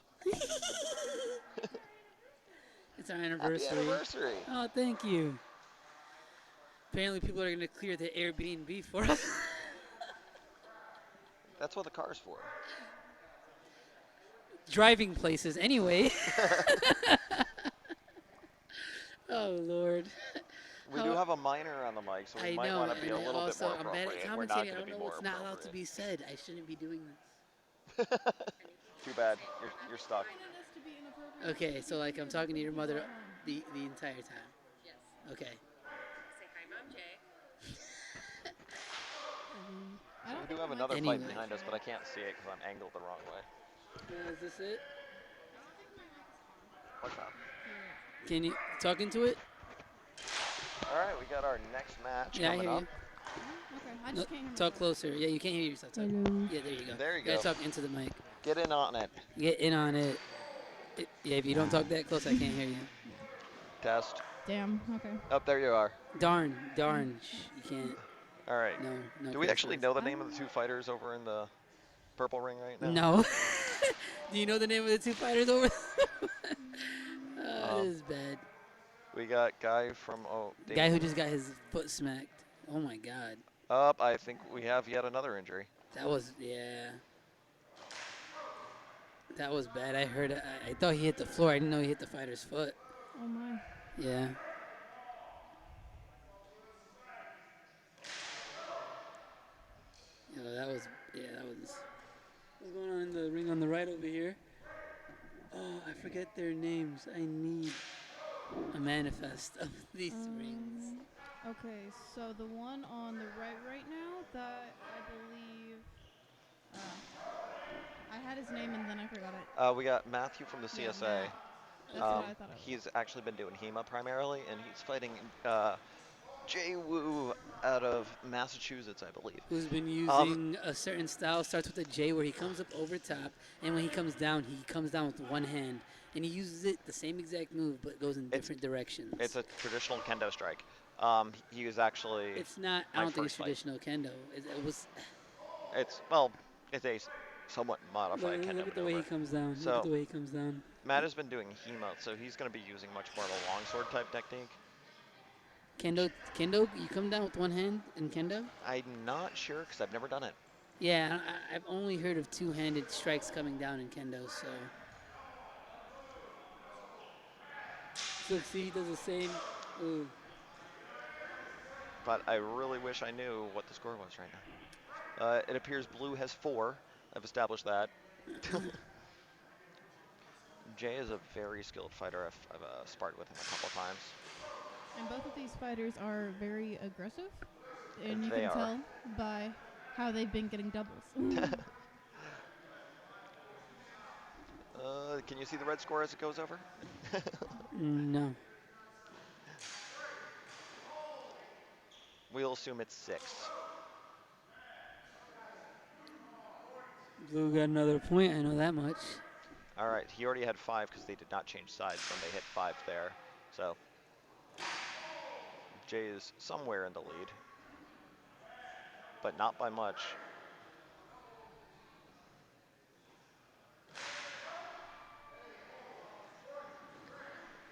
It's our anniversary. Happy anniversary. Oh, thank you. Apparently, people are going to clear the Airbnb for us. That's what the car's for. Driving places, anyway. Oh, Lord. We do have a minor on the mic, so we might want to be a little bit more I'm bad appropriate. at We're not commentating. going I to be don't know more what's not allowed to appropriate. be said. I shouldn't be doing this. Too bad. You're stuck. Okay, so like I'm talking to your mother the entire time. Yes. Okay. Say hi, Mom Jay. We do have another Anyway. fight behind us, but I can't see it because I'm angled the wrong way. Is this it? What's up? Can you talk into it? All right, we got our next match Yeah, I coming hear up. you. Okay, I No, just can't hear talk myself. closer. Yeah, you can't hear yourself. Talk. Hello. Yeah, there you go. There you gotta go. talk into the mic. Get in on it. Get in on it. Yeah, if you don't talk that close, I can't hear you. Test. Damn, okay. Up there you are. Darn. You can't. All right. No. Do we actually curses. know the name of the two fighters over in the purple ring right now? No. Do you know the name of the two fighters over there? This is bad. We got guy from Guy who just got his foot smacked. Oh my God. Up. I think we have yet another injury. That was, yeah. That was bad. I heard. I thought he hit the floor. I didn't know he hit the fighter's foot. Oh my. Yeah. That was. Yeah, that was. What's going on in the ring on the right over here? Oh, I forget their names. I need a manifest of these rings. Okay, so the one on the right now, that I believe, I had his name and then I forgot it. We got Matthew from the Yeah, CSA. Matt. That's what I thought it was. He's actually been doing HEMA primarily, and he's fighting Jay Wu out of Massachusetts, I believe. Who's been using a certain style, starts with a J where he comes up over top, and when he comes down with one hand. And he uses it, the same exact move, but goes in different directions. It's a traditional kendo strike. He was actually. It's not, I don't think it's traditional kendo. It was. It's a somewhat modified kendo Look at the way he comes down. So, look at the way he comes down. Matt has been doing HEMA, so he's going to be using much more of a longsword type technique. Kendo, you come down with one hand in kendo? I'm not sure because I've never done it. Yeah, I've only heard of two-handed strikes coming down in kendo, so. So see, he does the same. Ooh. But I really wish I knew what the score was right now. It appears blue has 4. I've established that. Jay is a very skilled fighter. I've sparred with him a couple times. And both of these fighters are very aggressive, and you They can are. tell by how they've been getting doubles. Can you see the red score as it goes over? No. We'll assume it's 6. Blue got another point, I know that much. All right, he already had 5 because they did not change sides when they hit 5 there. So Jay is somewhere in the lead, but not by much.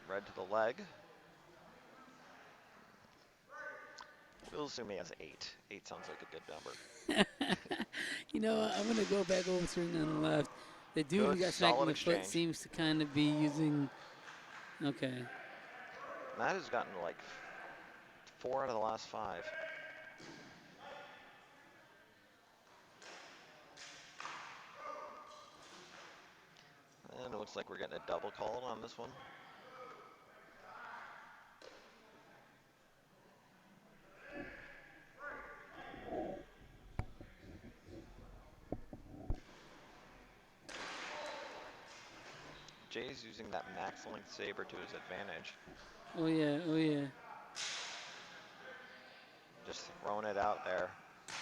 Red to the leg. We'll assume he has 8. 8 sounds like a good number. You know what? I'm going to go back over to ring on the left. The dude who got smacked in the foot seems to kind of be using. Okay. Matt has gotten like 4 out of the last 5. And it looks like we're getting a double call on this one. Jay's using that max length saber to his advantage. Oh yeah, oh yeah. Just throwing it out there.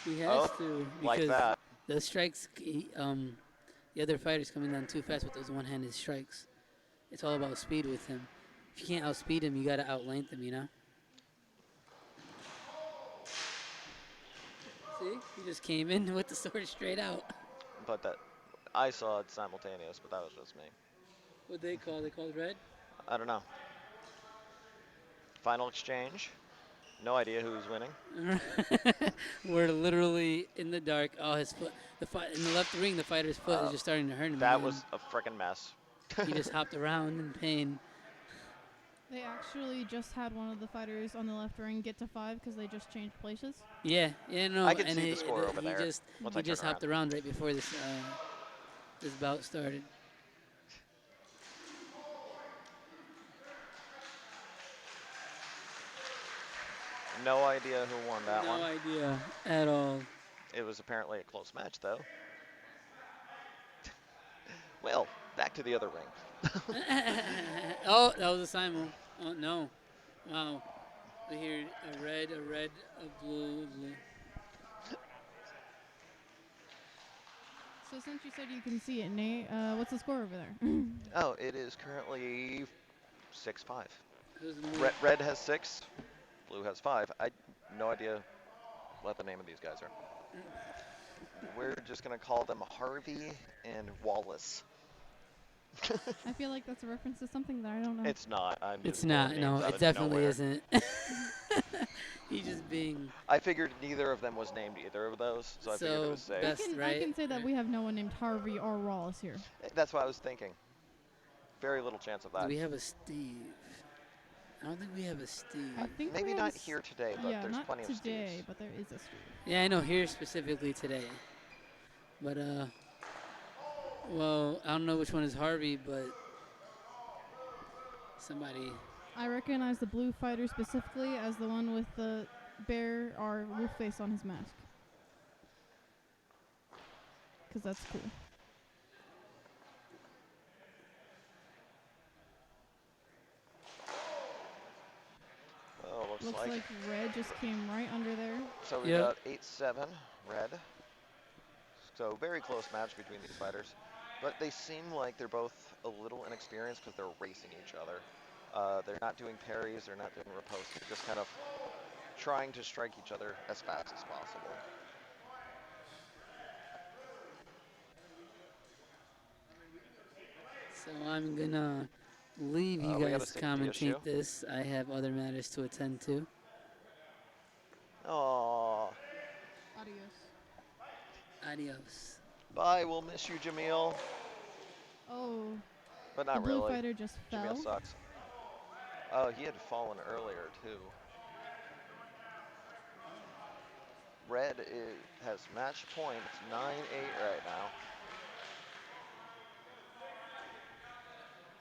He has to, because like that. The strikes, the other fighter's coming down too fast with those one-handed strikes. It's all about speed with him. If you can't outspeed him, you got to outlength him, you know? See? He just came in with the sword straight out. But that, I saw it simultaneous, but that was just me. What they call? They called red? I don't know. Final exchange. No idea who's winning. We're literally in the dark. Oh, his foot. In the left ring, the fighter's foot is just starting to hurt him. That was a freaking mess. He just hopped around in pain. They actually just had one of the fighters on the left ring get to 5 because they just changed places. Yeah, no. I could see the score over there. He just hopped around right before this this bout started. No idea who won that one. No idea at all. It was apparently a close match, though. Well, back to the other ring. Oh, that was a simul. Oh, no. Wow. We hear a red, a blue, a blue. So since you said you can see it, Nate, what's the score over there? Oh, it is currently 6-5. Who's Red has 6, blue has 5. I no idea what the name of these guys are. We're just going to call them Harvey and Wallace. I feel like that's a reference to something that I don't know. It's not. It's not. No, it definitely isn't. He's just being I figured neither of them was named either of those, so I figured it so was safe. best, I right? can say that we have no one named Harvey or Wallace here. That's what I was thinking. Very little chance of Do that. we have a Steve? I don't think we have a Steve. I think Maybe we have not a s- here today, but yeah, there's not plenty of today, Steves. but there is a Steve. Yeah, I know here specifically today. But well, I don't know which one is Harvey, but somebody. I recognize the blue fighter specifically as the one with the bear or wolf face on his mask. Because that's cool. Oh, Looks like red just came right under there. So we got 8-7, red. So very close match between these fighters. But they seem like they're both a little inexperienced because they're racing each other. They're not doing parries, they're not doing ripostes, they're just kind of trying to strike each other as fast as possible. So I'm gonna leave you We got a guys safety commentate issue. this. I have other matters to attend to. Aww. Adios. Adios. Bye, we'll miss you, Jamil. Oh. But not the blue really. fighter just fell. Jamil sucks. Oh, he had fallen earlier, too. Red has match point. It's 9-8 right now.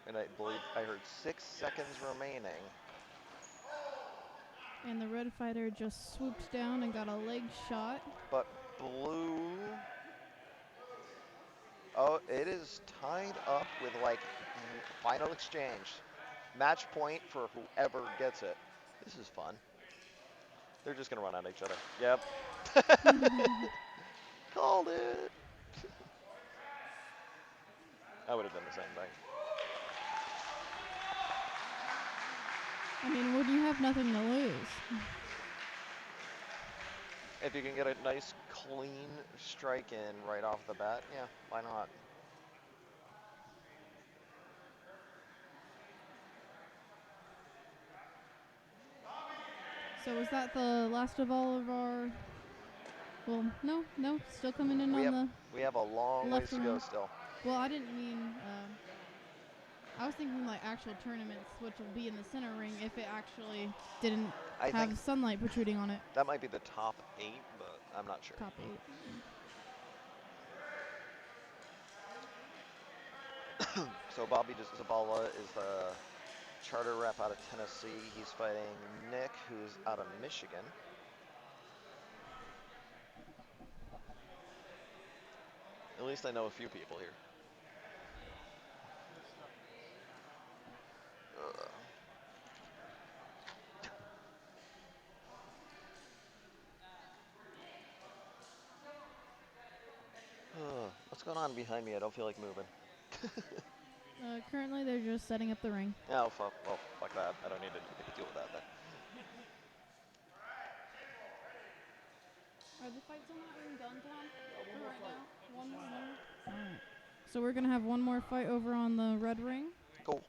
And I believe I heard 6 seconds remaining. And the red fighter just swooped down and got a leg shot. But blue... Oh, it is tied up with, like, final exchange. Match point for whoever gets it. This is fun. They're just going to run at each other. Yep. Called it. I would have done the same thing. I mean, when you have nothing to lose. If you can get a nice, clean strike in right off the bat, yeah, why not? So was that the last of all of our... Well, no, still coming in We have a long ways to go still. Well, I didn't mean... I was thinking like actual tournaments, which will be in the center ring if it actually didn't have sunlight protruding on it. That might be the top 8, but I'm not sure. Top 8. So Bobby Zabala is the charter rep out of Tennessee. He's fighting Nick, who's out of Michigan. At least I know a few people here. What's going on behind me? I don't feel like moving. Currently, they're just setting up the ring. Oh, fuck that. I don't need to deal with that then. Are the fights on that ring done, Tom? For right now? One more? Alright. So we're going to have one more fight over on the red ring. Cool.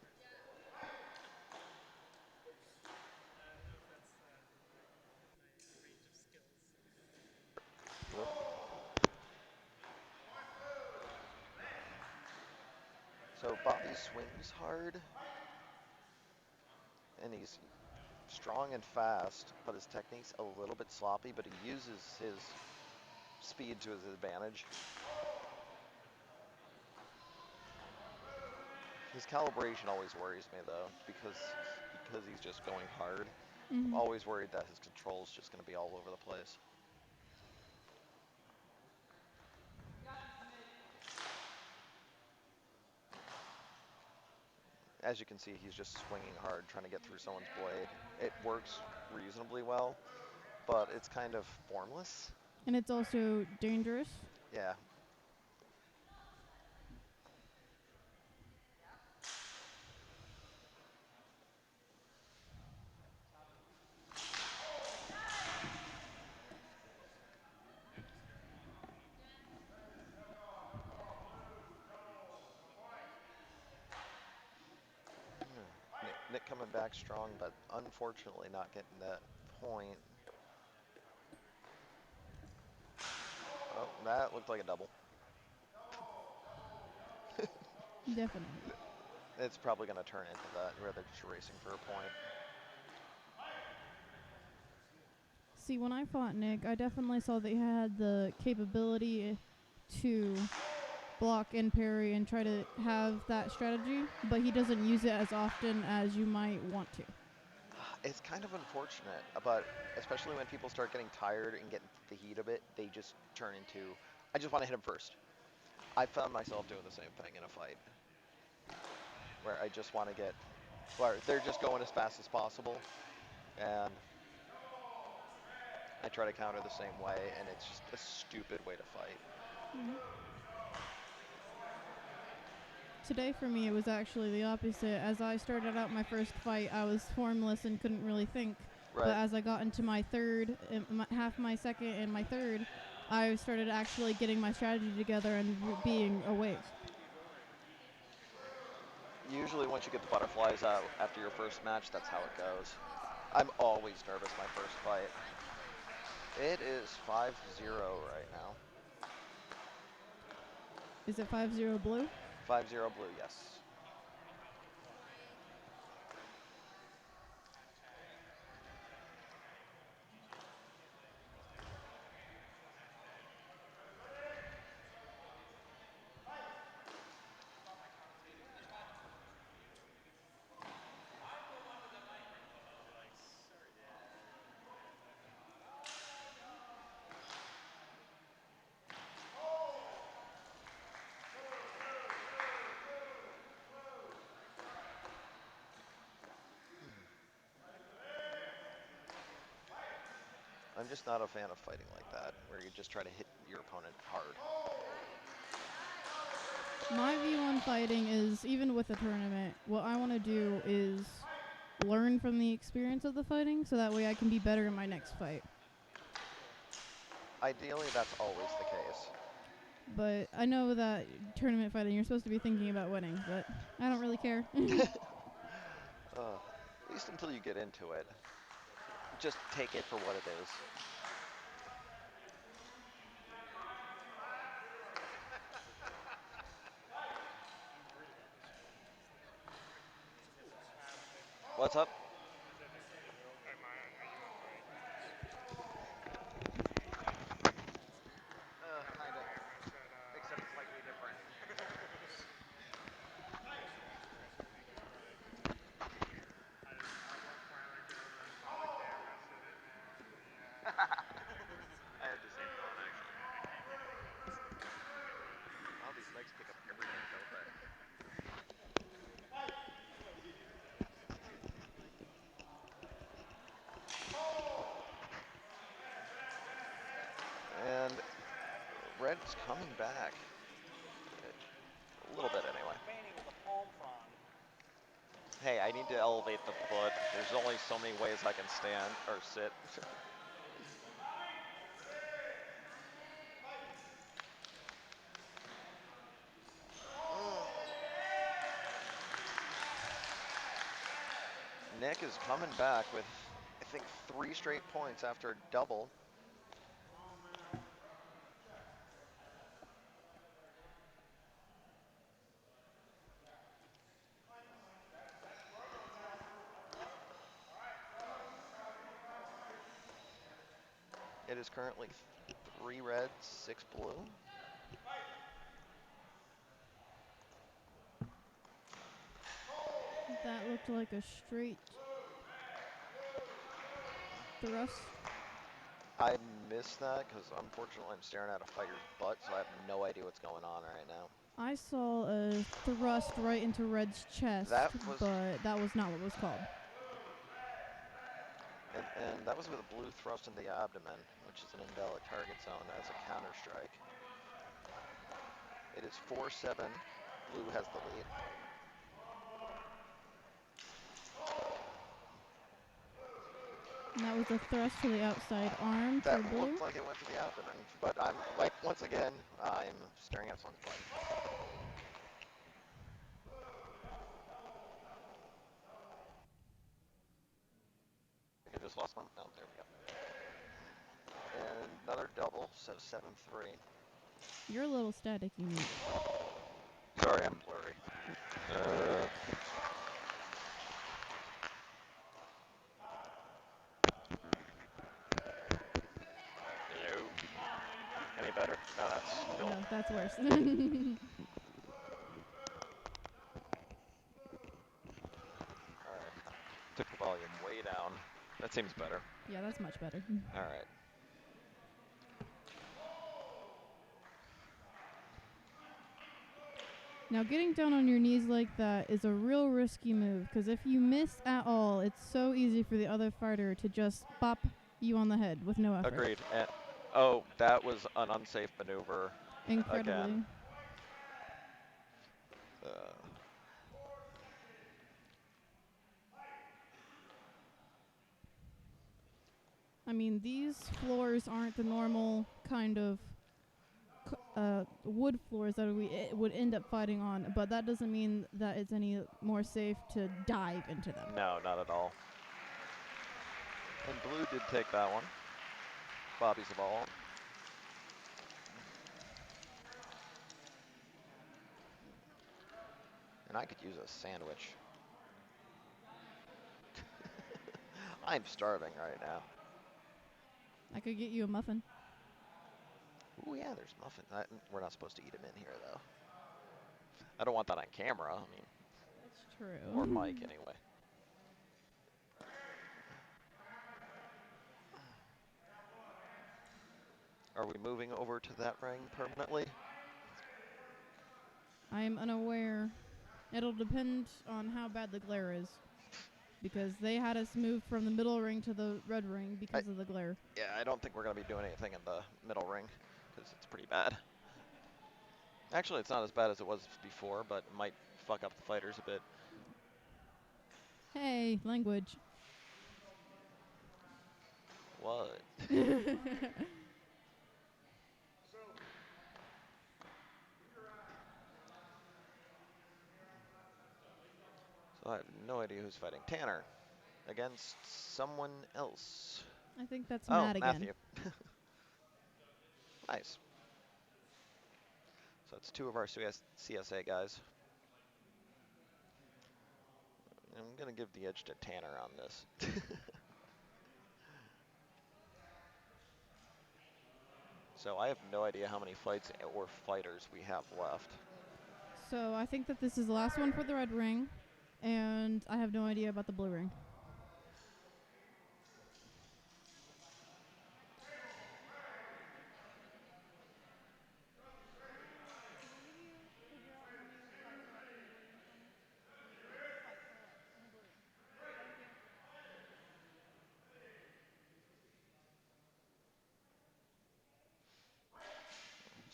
So Bobby swings hard, and he's strong and fast, but his technique's a little bit sloppy, but he uses his speed to his advantage. His calibration always worries me, though, because he's just going hard. I'm always worried that his control's just going to be all over the place. As you can see, he's just swinging hard, trying to get through someone's blade. It works reasonably well, but it's kind of formless. And it's also dangerous. Yeah. Nick coming back strong, but unfortunately not getting that point. Oh, that looked like a double. Definitely. It's probably going to turn into that, where they're just racing for a point. See, when I fought Nick, I definitely saw that he had the capability to block and parry and try to have that strategy, but he doesn't use it as often as you might want to. It's kind of unfortunate, but especially when people start getting tired and getting the heat of it, they just turn into, I just want to hit him first. I found myself doing the same thing in a fight, where I just want to get, where they're just going as fast as possible, and I try to counter the same way, and it's just a stupid way to fight. Mm-hmm. Today for me it was actually the opposite. As I started out my first fight, I was formless and couldn't really think. Right. But as I got into my third, half my second and my third, I started actually getting my strategy together and being awake. Usually once you get the butterflies out after your first match, that's how it goes. I'm always nervous my first fight. It is 5-0 right now. Is it 5-0 blue? 5-0 blue, yes. I'm just not a fan of fighting like that, where you just try to hit your opponent hard. My view on fighting is, even with a tournament, what I want to do is learn from the experience of the fighting, so that way I can be better in my next fight. Ideally, that's always the case. But I know that tournament fighting, you're supposed to be thinking about winning, but I don't really care. At least until you get into it. Just take it for what it is. What's up? Kinda. Except slightly different. I had the same thought, actually. Wow, these legs pick up everything, don't they? And Red's coming back. A little bit, anyway. Hey, I need to elevate the foot. There's only so many ways I can stand or sit. Nick is coming back with, I think, 3 straight points after a double. It is currently 3 red, 6 blue. That looked like a straight thrust. I missed that because unfortunately I'm staring at a fighter's butt, so I have no idea what's going on right now. I saw a thrust right into Red's chest, but that was not what was called. And that was with a blue thrust in the abdomen, which is an invalid target zone as a counter strike. It is 4-7. Blue has the lead. And that was a thrust to the outside arm That for blue. looked like it went to the abdomen, but I'm, like, once again, I'm staring at someone's butt. I just lost one. Oh, there we go. So 7-3. You're a little staticky, Nick. Sorry, I'm blurry. Hello. Any better? No, that's still. No, that's worse. Alright. Took the volume way down. That seems better. Yeah, that's much better. Alright. Now, getting down on your knees like that is a real risky move, because if you miss at all, it's so easy for the other fighter to just bop you on the head with no effort. Agreed. And, oh, that was an unsafe maneuver. Incredibly. Again. I mean, these floors aren't the normal kind of wood floors that we would end up fighting on, but that doesn't mean that it's any more safe to dive into them. No, not at all. And blue did take that one. Bobby's the ball. And I could use a sandwich. I'm starving right now. I could get you a muffin. Ooh, yeah, there's muffin. We're not supposed to eat them in here, though. I don't want that on camera. I mean, That's true. or Mike, anyway. Are we moving over to that ring permanently? I am unaware. It'll depend on how bad the glare is, because they had us move from the middle ring to the red ring because of the glare. Yeah, I don't think we're going to be doing anything in the middle ring, because it's pretty bad. Actually, it's not as bad as it was before, but it might fuck up the fighters a bit. Hey, language. What? So I have no idea who's fighting. Tanner against someone else. I think that's Oh, Matt again. Matthew. Nice. So it's two of our CSA guys. I'm going to give the edge to Tanner on this. So I have no idea how many fights or fighters we have left. So I think that this is the last one for the red ring, and I have no idea about the blue ring.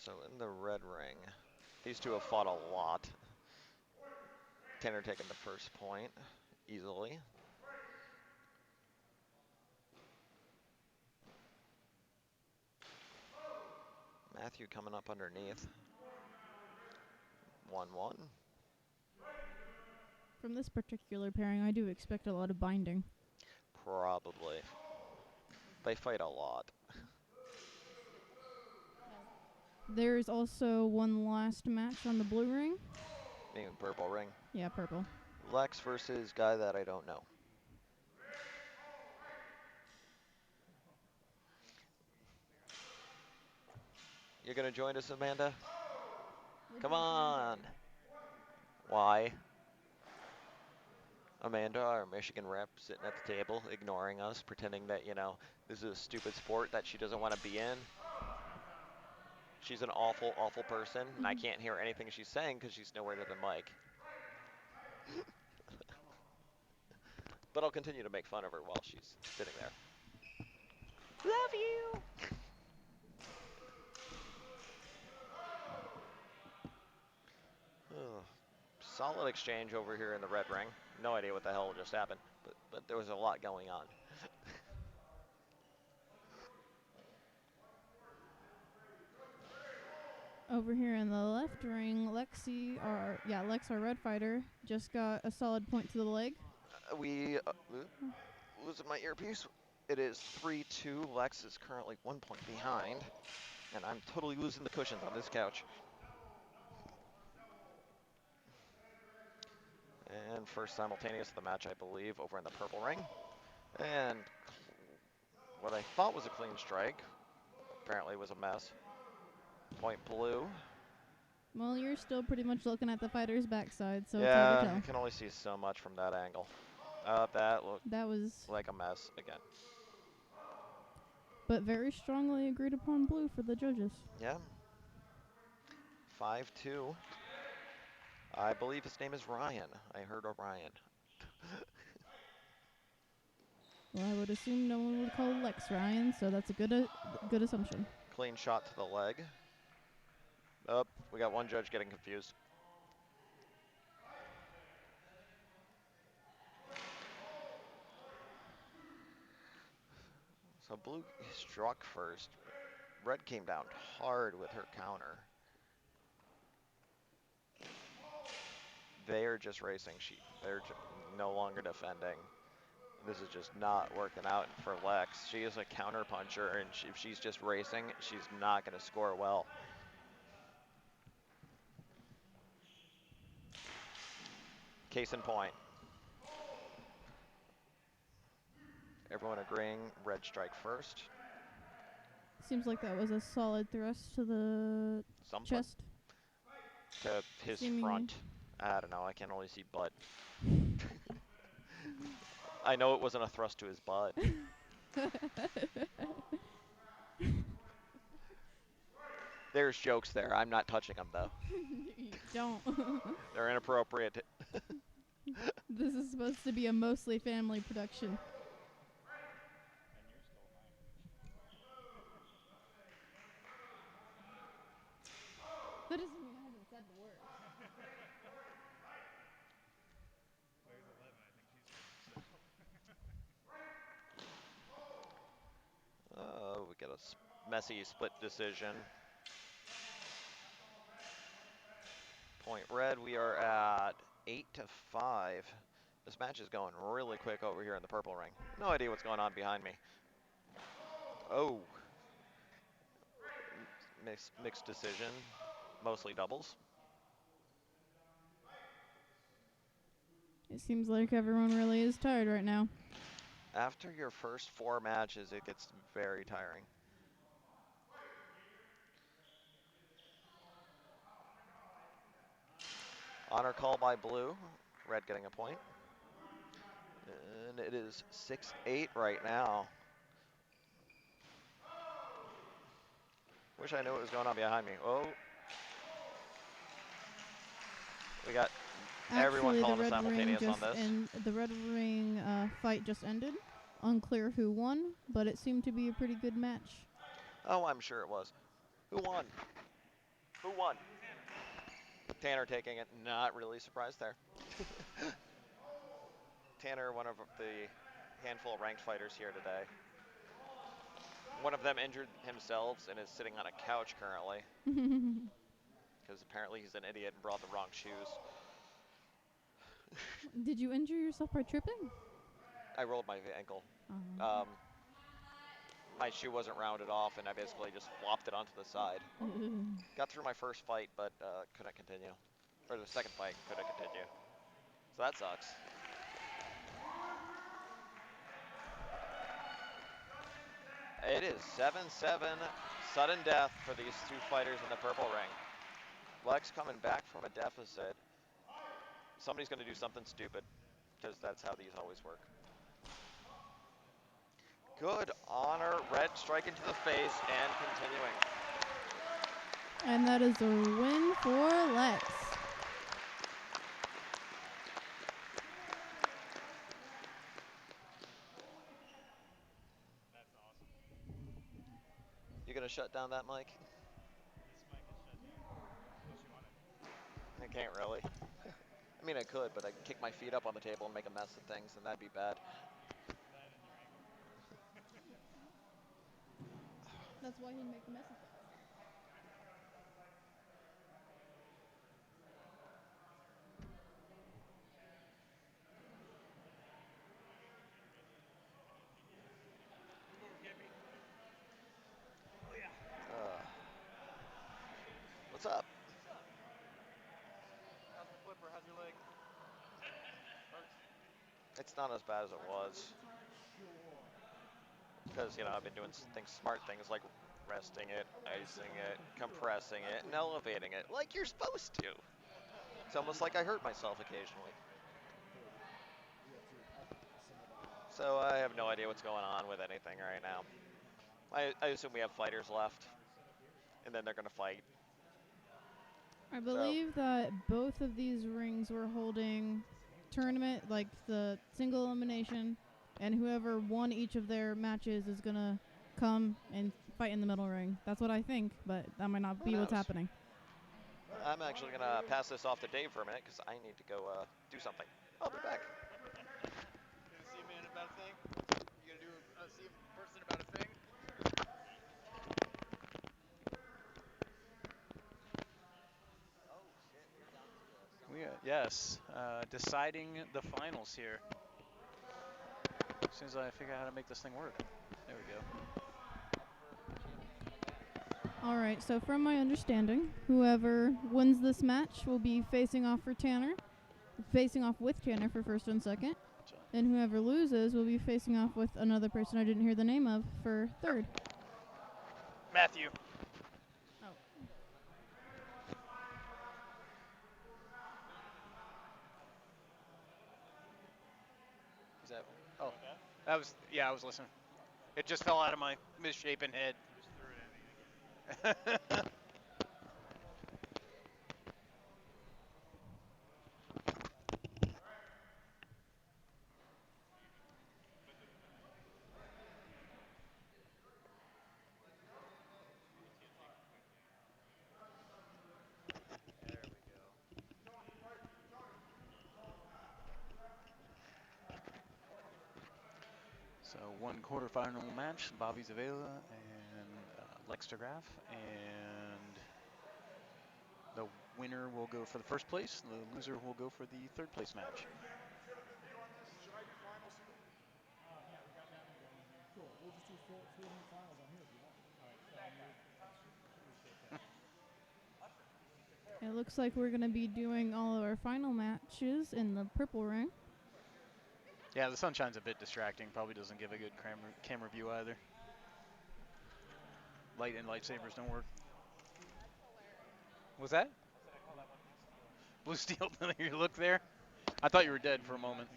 So in the red ring, these two have fought a lot. Tanner taking the first point easily. Matthew coming up underneath. 1-1. From this particular pairing, I do expect a lot of binding. Probably. They fight a lot. There's also one last match on the blue ring. Meaning purple ring. Yeah, purple. Lex versus guy that I don't know. You're gonna join us, Amanda? Come on. Why? Amanda, our Michigan rep, sitting at the table, ignoring us, pretending that, you know, this is a stupid sport that she doesn't want to be in. She's an awful, awful person, and I can't hear anything she's saying because she's nowhere near the mic. But I'll continue to make fun of her while she's sitting there. Love you! Solid exchange over here in the red ring. No idea what the hell just happened, but there was a lot going on. Over here in the left ring, Lex, our red fighter, just got a solid point to the leg. Losing my earpiece. It is 3-2. Lex is currently 1 point behind, and I'm totally losing the cushions on this couch. And first simultaneous of the match, I believe, over in the purple ring. And what I thought was a clean strike apparently was a mess. Point blue. Well, you're still pretty much looking at the fighter's backside, so Yeah, it's hard to I tell. can only see so much from that angle. That looked That was, like a mess again. but very strongly agreed upon blue for the judges. Yeah. 5-2. I believe his name is Ryan. I heard Orion. Well, I would assume no one would call Lex Ryan, so that's a good assumption. Clean shot to the leg. Oh, we got one judge getting confused. So blue struck first. Red came down hard with her counter. They're just racing. They're no longer defending. This is just not working out for Lex. She is a counter puncher, and if she's just racing, she's not going to score well. Case in point. Everyone agreeing, red strike first. Seems like that was a solid thrust to the chest. To his Seemingly. front. I don't know, I can only see butt. I know it wasn't a thrust to his butt. There's jokes there. I'm not touching them, though. Don't. They're inappropriate. This is supposed to be a mostly family production. That doesn't mean I haven't said the word. We get a messy split decision. Point red, we are at 8-5. This match is going really quick over here in the purple ring. No idea what's going on behind me. Oh. Mixed decision, mostly doubles. It seems like everyone really is tired right now. After your first 4 matches, it gets very tiring. Honor call by blue, red getting a point. And it is 6-8 right now. Wish I knew what was going on behind me. Oh. We got everyone calling us simultaneous on this. And the red ring fight just ended. Unclear who won, but it seemed to be a pretty good match. Oh, I'm sure it was. Who won? Who won? Tanner taking it. Not really surprised there. Tanner, one of the handful of ranked fighters here today. One of them injured himself and is sitting on a couch currently. Because apparently he's an idiot and brought the wrong shoes. Did you injure yourself by tripping? I rolled my ankle. My shoe wasn't rounded off, and I basically just flopped it onto the side. Got through my first fight, but couldn't continue. Or the second fight, couldn't continue. So that sucks. It is 7-7, sudden death for these 2 fighters in the purple ring. Lex coming back from a deficit. Somebody's going to do something stupid, because that's how these always work. Good honor, red strike into the face and continuing. And that is a win for Lex. That's awesome. You gonna shut down that mic? This mic is shut down. Unless you want it. I can't really. I mean, I could, but I'd kick my feet up on the table and make a mess of things, and that'd be bad. That's why he'd make a mess of things. What's up? How's the flipper? How's your leg? It's not as bad as it was. Because, you know, I've been doing smart things like resting it, icing it, compressing it, and elevating it like you're supposed to. It's almost like I hurt myself occasionally. So I have no idea what's going on with anything right now. I assume we have fighters left, and then they're going to fight. I believe that both of these rings were holding tournament, like the single elimination, and whoever won each of their matches is going to come and fight in the middle ring. That's what I think, but that might not be what's happening. I'm actually going to pass this off to Dave for a minute because I need to go do something. I'll be back. You gonna see a man about a thing? You gonna do see a person about a thing? Yes, deciding the finals here. As soon as I figure out how to make this thing work. There we go. All right, so from my understanding, whoever wins this match will be facing off with Tanner for first and second. And whoever loses will be facing off with another person I didn't hear the name of for third. Matthew. Oh. Is that? Oh, that was. Yeah, I was listening. It just fell out of my misshapen head. You just threw it at me. So one quarterfinal match, Bobby Zavela and Lex DeGraff, and the winner will go for the first place, the loser will go for the third place match. Should I do finals here? Yeah, we got that one going here. Cool. We'll just do full finals on here if you want. All right, so I'll move. It looks like we're going to be doing all of our final matches in the purple ring. Yeah, the sunshine's a bit distracting. Probably doesn't give a good camera view either. Light and lightsabers don't work. Was that? Blue steel. You look there? I thought you were dead for a moment.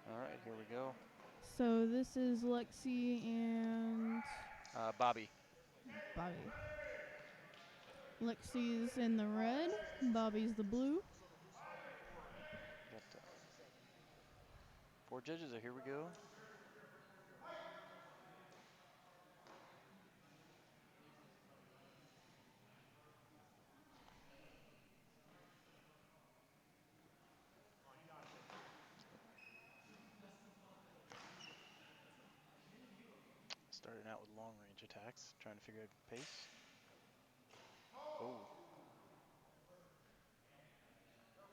All right, here we go. So this is Lexi and Bobby. Lexi's in the red, Bobby's the blue. Got 4 judges. Here we go. Starting out with long-range attacks, trying to figure out pace. Oh.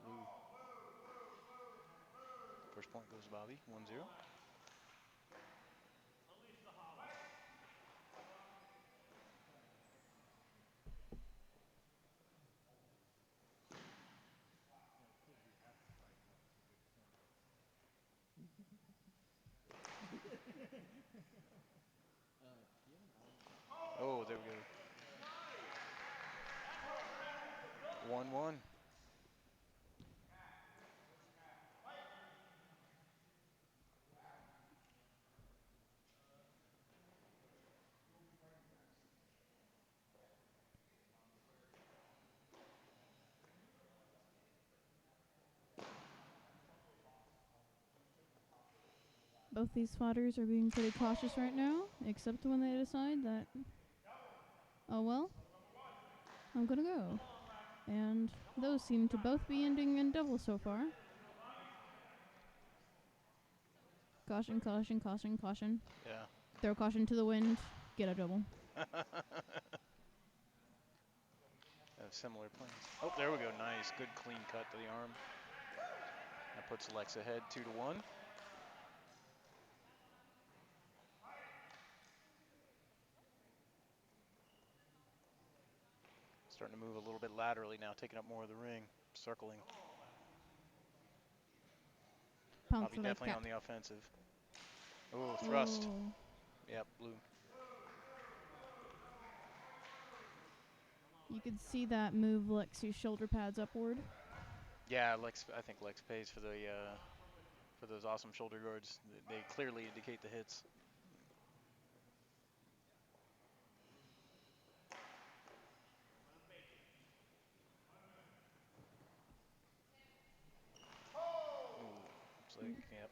Blue. First point goes to Bobby, 1-0. Oh, there we go. 1-1. Both these spotters are being pretty cautious right now, except when they decide that, oh well, I'm gonna go. And those seem to both be ending in double so far. Caution, caution, caution, caution. Yeah. Throw caution to the wind. Get a double. Similar plans. Oh, there we go. Nice. Good clean cut to the arm. That puts Lex ahead 2-1. Starting to move a little bit laterally now, taking up more of the ring, circling. Pounce Bobby definitely on the offensive. Oh, thrust. Oh. Yep, blue. You could see that move Lexi's shoulder pads upward. Yeah, Lex. I think Lex pays for the for those awesome shoulder guards. They clearly indicate the hits. Ooh, looks like, yep.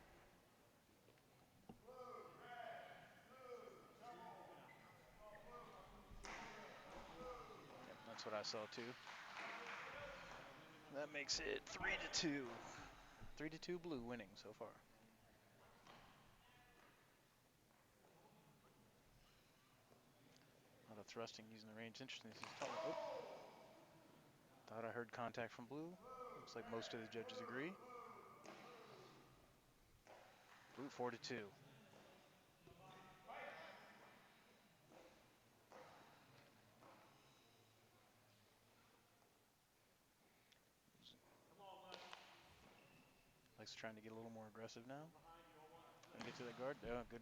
Yep, that's what I saw too. That makes it 3-2. 3-2 blue winning so far. A lot of thrusting using the range. Interesting. Oh. Thought I heard contact from blue. Looks like most of the judges agree. Blue 4-2. Lex trying to get a little more aggressive now. And get to the guard. Oh, good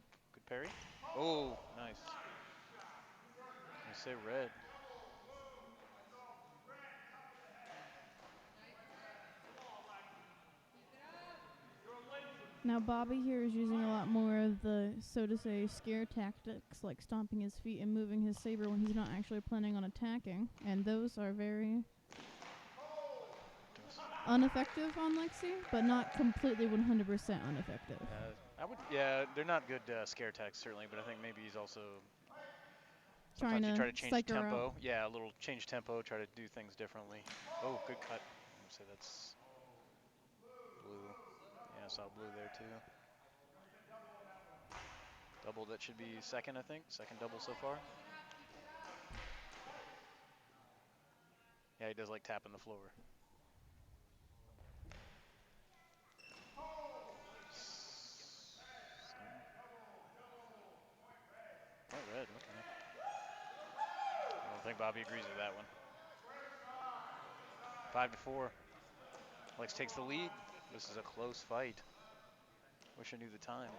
parry. Oh, nice. I say red. Now Bobby here is using a lot more of the, so to say, scare tactics, like stomping his feet and moving his saber when he's not actually planning on attacking. And those are very ineffective on Lexi, but not completely 100% ineffective. Yeah, they're not good scare attacks certainly, but I think maybe he's also Trying sometimes you to try to change psych her tempo. out. Yeah, a little change tempo, try to do things differently. Oh, good cut. I'd say that's blue. Yeah, I saw blue there too. Double, that should be second, I think. Second double so far. Yeah, he does like tapping the floor. Oh, red, okay. I don't think Bobby agrees with that one. 5-4. Lex takes the lead. This is a close fight. Wish I knew the time.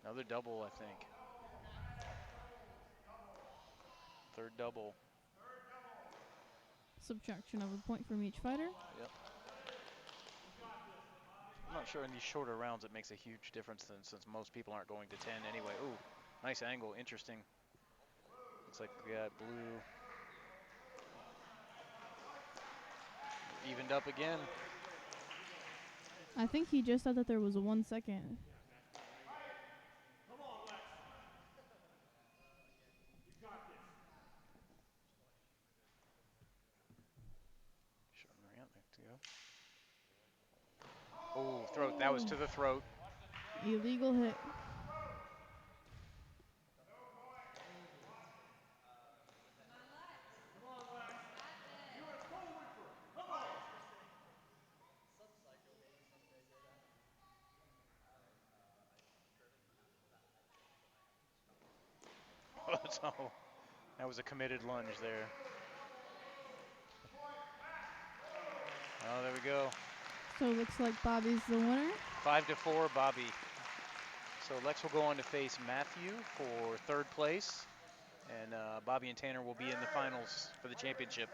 Another double, I think. Third double. Subtraction of a point from each fighter. Yep. I'm not sure in these shorter rounds it makes a huge difference since most people aren't going to 10 anyway. Ooh, nice angle, interesting. Looks like we got blue. Evened up again. I think he just said that there was a 1 second. Oh, throat. That was to the throat. Illegal hit. So that was a committed lunge there. Oh, there we go. So it looks like Bobby's the winner. 5-4, Bobby. So Lex will go on to face Matthew for third place, and Bobby and Tanner will be in the finals for the championship.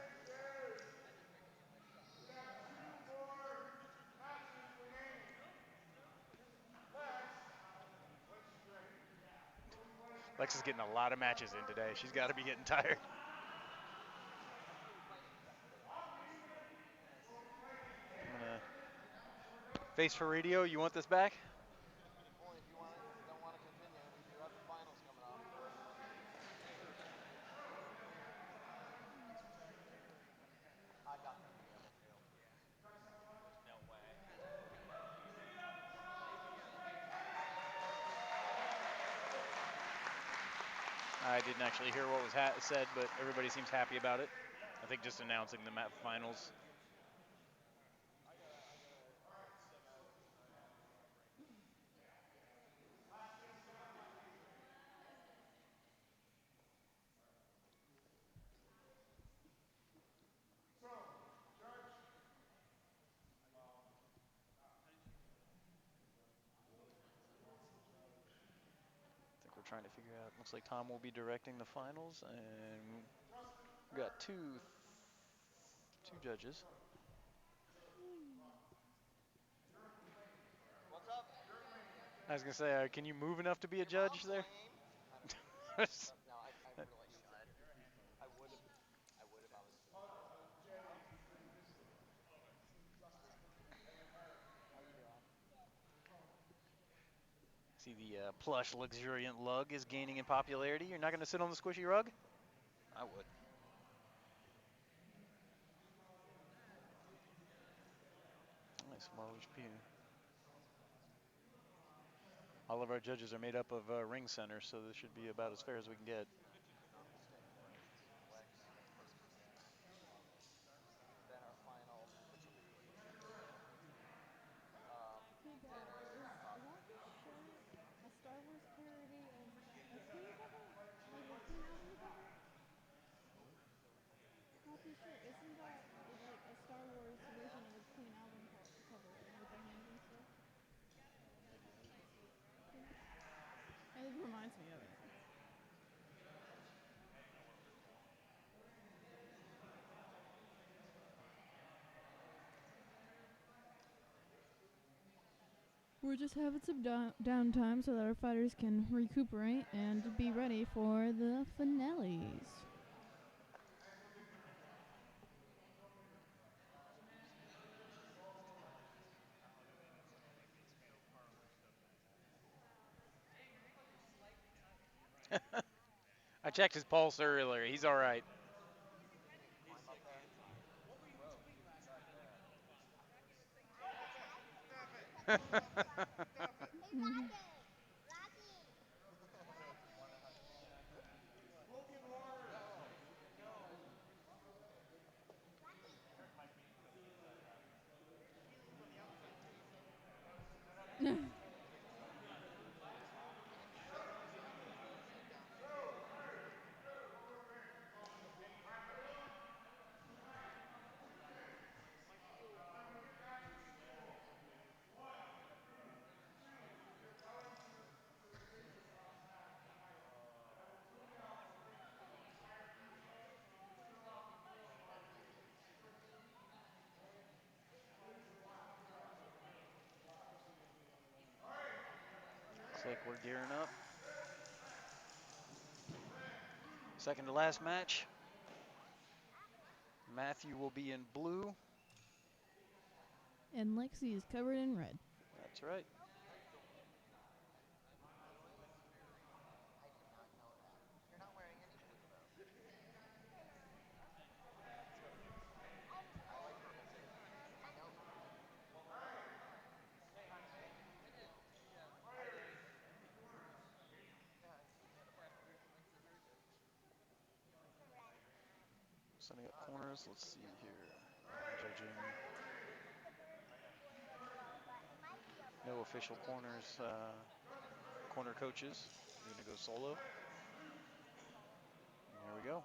Lex is getting a lot of matches in today. She's got to be getting tired. I'm gonna face for radio. You want this back? If you don't want to continue, we do have the finals coming up. I didn't actually hear what was said, but everybody seems happy about it. I think just announcing the map finals. I think we're trying to figure out. Looks like Tom will be directing the finals, and we got two judges. What's up? I was gonna say, can you move enough to be a judge there? No, I really should. I would if I was See, the plush, luxuriant lug is gaining in popularity. You're not gonna sit on the squishy rug? I would. Nice, Marlish P. All of our judges are made up of ring centers, so this should be about as fair as we can get. Then our final, which will be Hey Dad, is that shirt a Star Wars parody of a Queen cover? Like a Queen album cover? Happy shirt. Isn't that like a Star Wars version of a Queen album cover with the hands and stuff? It reminds me of it. We're just having some downtime so that our fighters can recuperate and be ready for the finales. I checked his pulse earlier. He's all right. climb up there. Whoa. Stop it. Looks like we're gearing up. Second to last match. Matthew will be in blue. And Lexi is covered in red. That's right. I did not know that. You're not wearing any blue though. I like purple too. I know. I do. Setting up corners. Let's see here. Judging. No official corners. Corner coaches. We're gonna go solo. Here we go.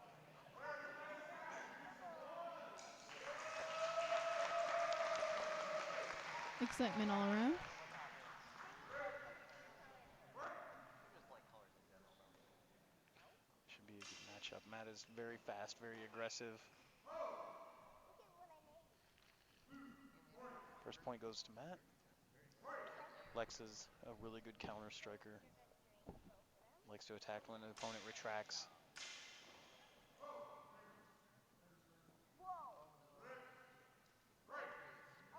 Excitement all around. You just like colors in general, don't you? Should be a good matchup. Matt is very fast, very aggressive. First point goes to Matt. Lex is a really good counter striker. Likes to attack when an opponent retracts.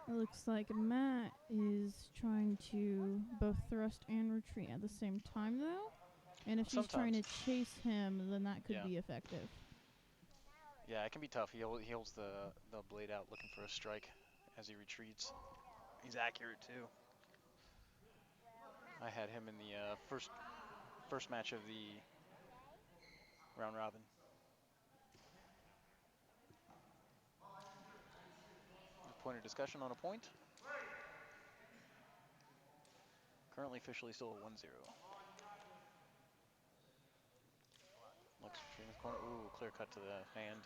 It looks like Matt is trying to both thrust and retreat at the same time, though. And if she's trying to chase him, then that could be effective. Yeah, it can be tough. He holds the blade out looking for a strike as he retreats. He's accurate too. I had him in the first match of the round robin. Point of discussion on a point. Currently officially still a 1-0. Looks between the corner. Ooh, clear cut to the hand.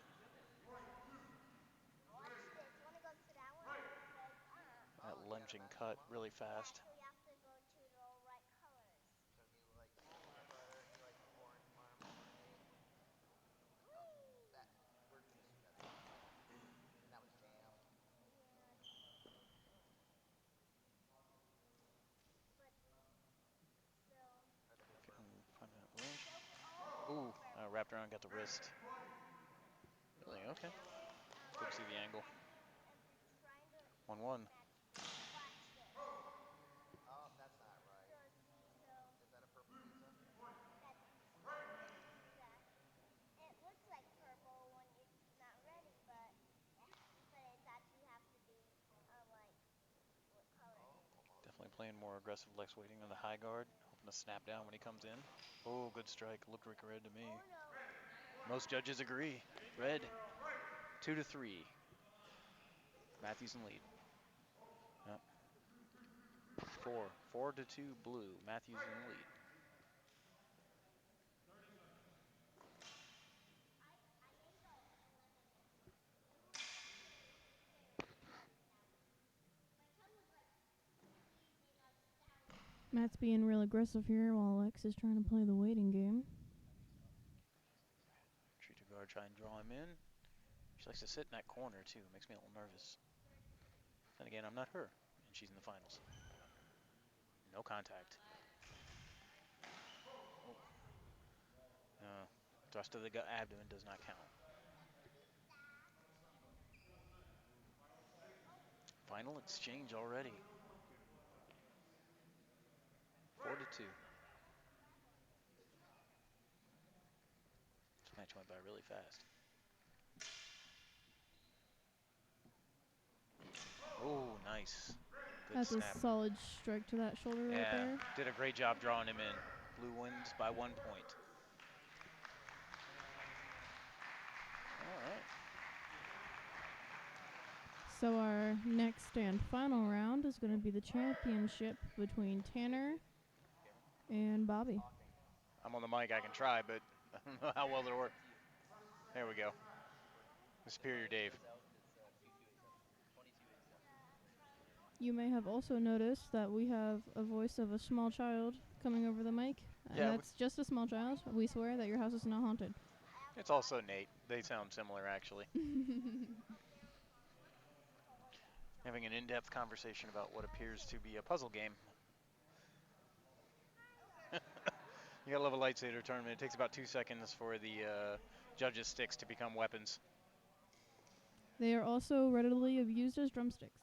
That lunging cut really fast. Ooh, wrapped around, got the wrist. Really? Okay. Couldn't see the angle. 1-1. Definitely playing more aggressive Lex waiting on the high guard, hoping to snap down when he comes in. Oh, good strike. Looked like red to me. Most judges agree. Red. 2-3. Matthews in lead. Yep. 4-2 blue. Matthews in lead. Matt's being real aggressive here while Lex is trying to play the waiting game. Treat to guard, try and draw him in. She likes to sit in that corner too. Makes me a little nervous. Then again, I'm not her, and she's in the finals. No contact. Thrust to the abdomen does not count. Final exchange already. 4-2. This match went by really fast. Oh, nice. Good That's snap. a solid strike to that shoulder right there. Did a great job drawing him in. Blue wins by 1 point. All right. So our next and final round is going to be the championship between Tanner and Bobby. I'm on the mic, I can try, but I don't know how well it'll work. There we go. The Superior Dave. You may have also noticed that we have a voice of a small child coming over the mic. And Yeah, that's just a small child. We swear that your house is not haunted. It's also Nate. They sound similar, actually. Having an in-depth conversation about what appears to be a puzzle game. You gotta love a lightsaber tournament. It takes about 2 seconds for the judges' sticks to become weapons. They are also readily used as drumsticks.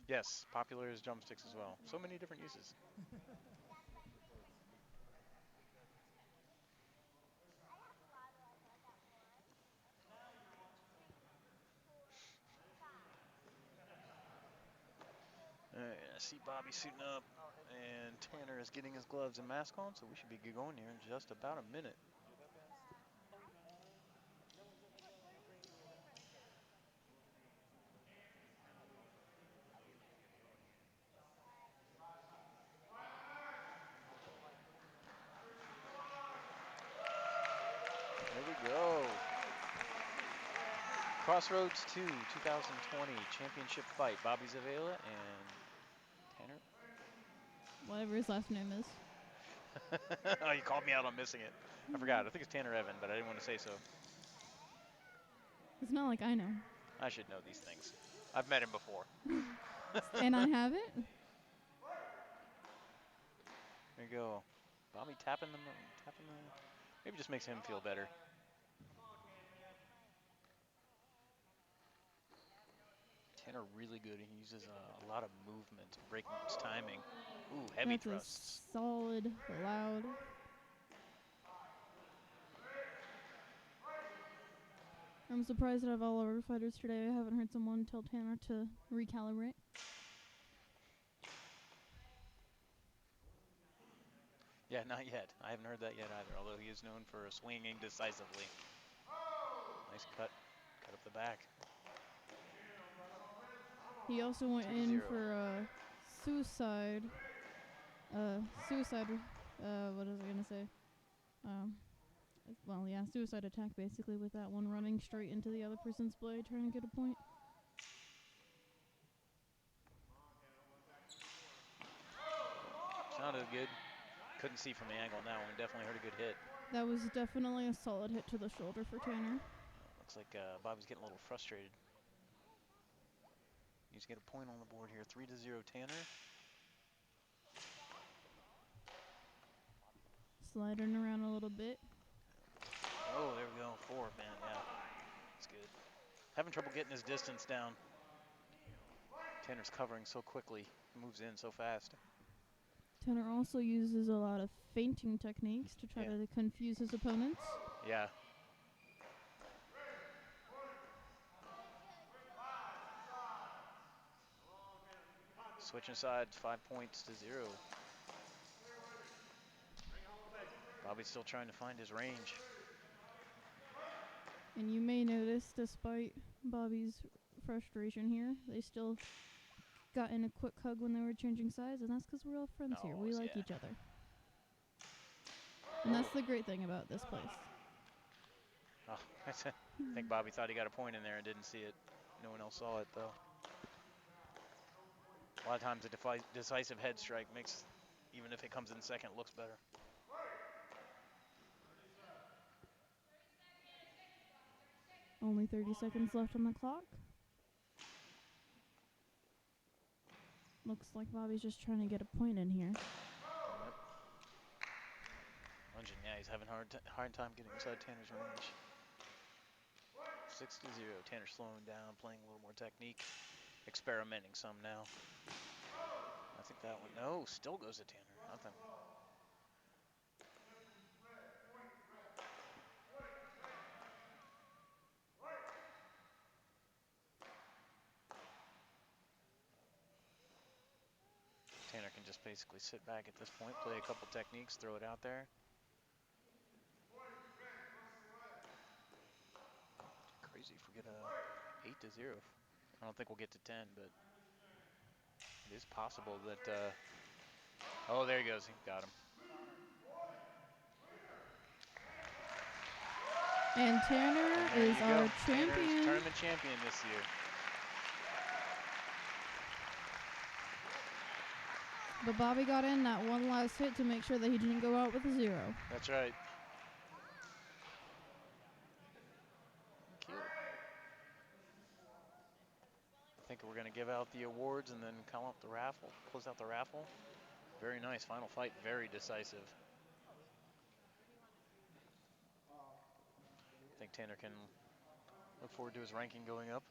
Yes, popular as drumsticks as well. So many different uses. All right, I see Bobby suiting up, and Tanner is getting his gloves and mask on, so we should be going here in just about a minute. There we go. Crossroads II, 2020 championship fight. Bobby Zavela and Tanner. Whatever his last name is. Oh, you called me out on missing it. I forgot. I think it's Tanner Evan, but I didn't want to say so. It's not like I know. I should know these things. I've met him before. And I haven't? There you go. Bobby tapping the, maybe just makes him feel better. Tanner really good. He uses a lot of movement, breaking his timing. Ooh, heavy That's thrusts. A solid, loud. I'm surprised out of all our fighters today, I haven't heard someone tell Tanner to recalibrate. Yeah, not yet. I haven't heard that yet either, although he is known for swinging decisively. Nice cut up the back. He also went in for a suicide. Suicide. What was I gonna say? Well, yeah, suicide attack basically with that one running straight into the other person's blade, trying to get a point. Sounded good. Couldn't see from the angle on that one. Definitely heard a good hit. That was definitely a solid hit to the shoulder for Tanner. Looks like Bobby's getting a little frustrated. Needs to get a point on the board here. 3-0 Tanner. Sliding around a little bit. Oh, there we go. 4, man. Yeah, that's good. Having trouble getting his distance down. Tanner's covering so quickly. Moves in so fast. Tanner also uses a lot of feinting techniques to try to confuse his opponents. Yeah. Switching sides, 5 points to 0. Bobby's still trying to find his range. And you may notice, despite Bobby's frustration here, they still got in a quick hug when they were changing sides, and that's because we're all friends here. We like each other. And that's the great thing about this place. Oh, I think Bobby thought he got a point in there and didn't see it. No one else saw it, though. A lot of times a decisive head strike makes, even if it comes in second, looks better. Only 30 seconds left on the clock. Looks like Bobby's just trying to get a point in here. Yep. Lunging, yeah, he's having hard time getting inside Tanner's range. 6-0. Tanner slowing down, playing a little more technique, experimenting some now. I think that one, no, still goes to Tanner. Nothing. Tanner can just basically sit back at this point, play a couple techniques, throw it out there. Crazy if we get a 8-0. I don't think we'll get to 10, but it is possible that. Oh, there he goes. He got him. And Tanner is our champion. Tanner's tournament champion this year. But Bobby got in that one last hit to make sure that he didn't go out with a 0. That's right. Cute. I think we're going to give out the awards and then call up the raffle, close out the raffle. Very nice. Final fight, very decisive. I think Tanner can look forward to his ranking going up.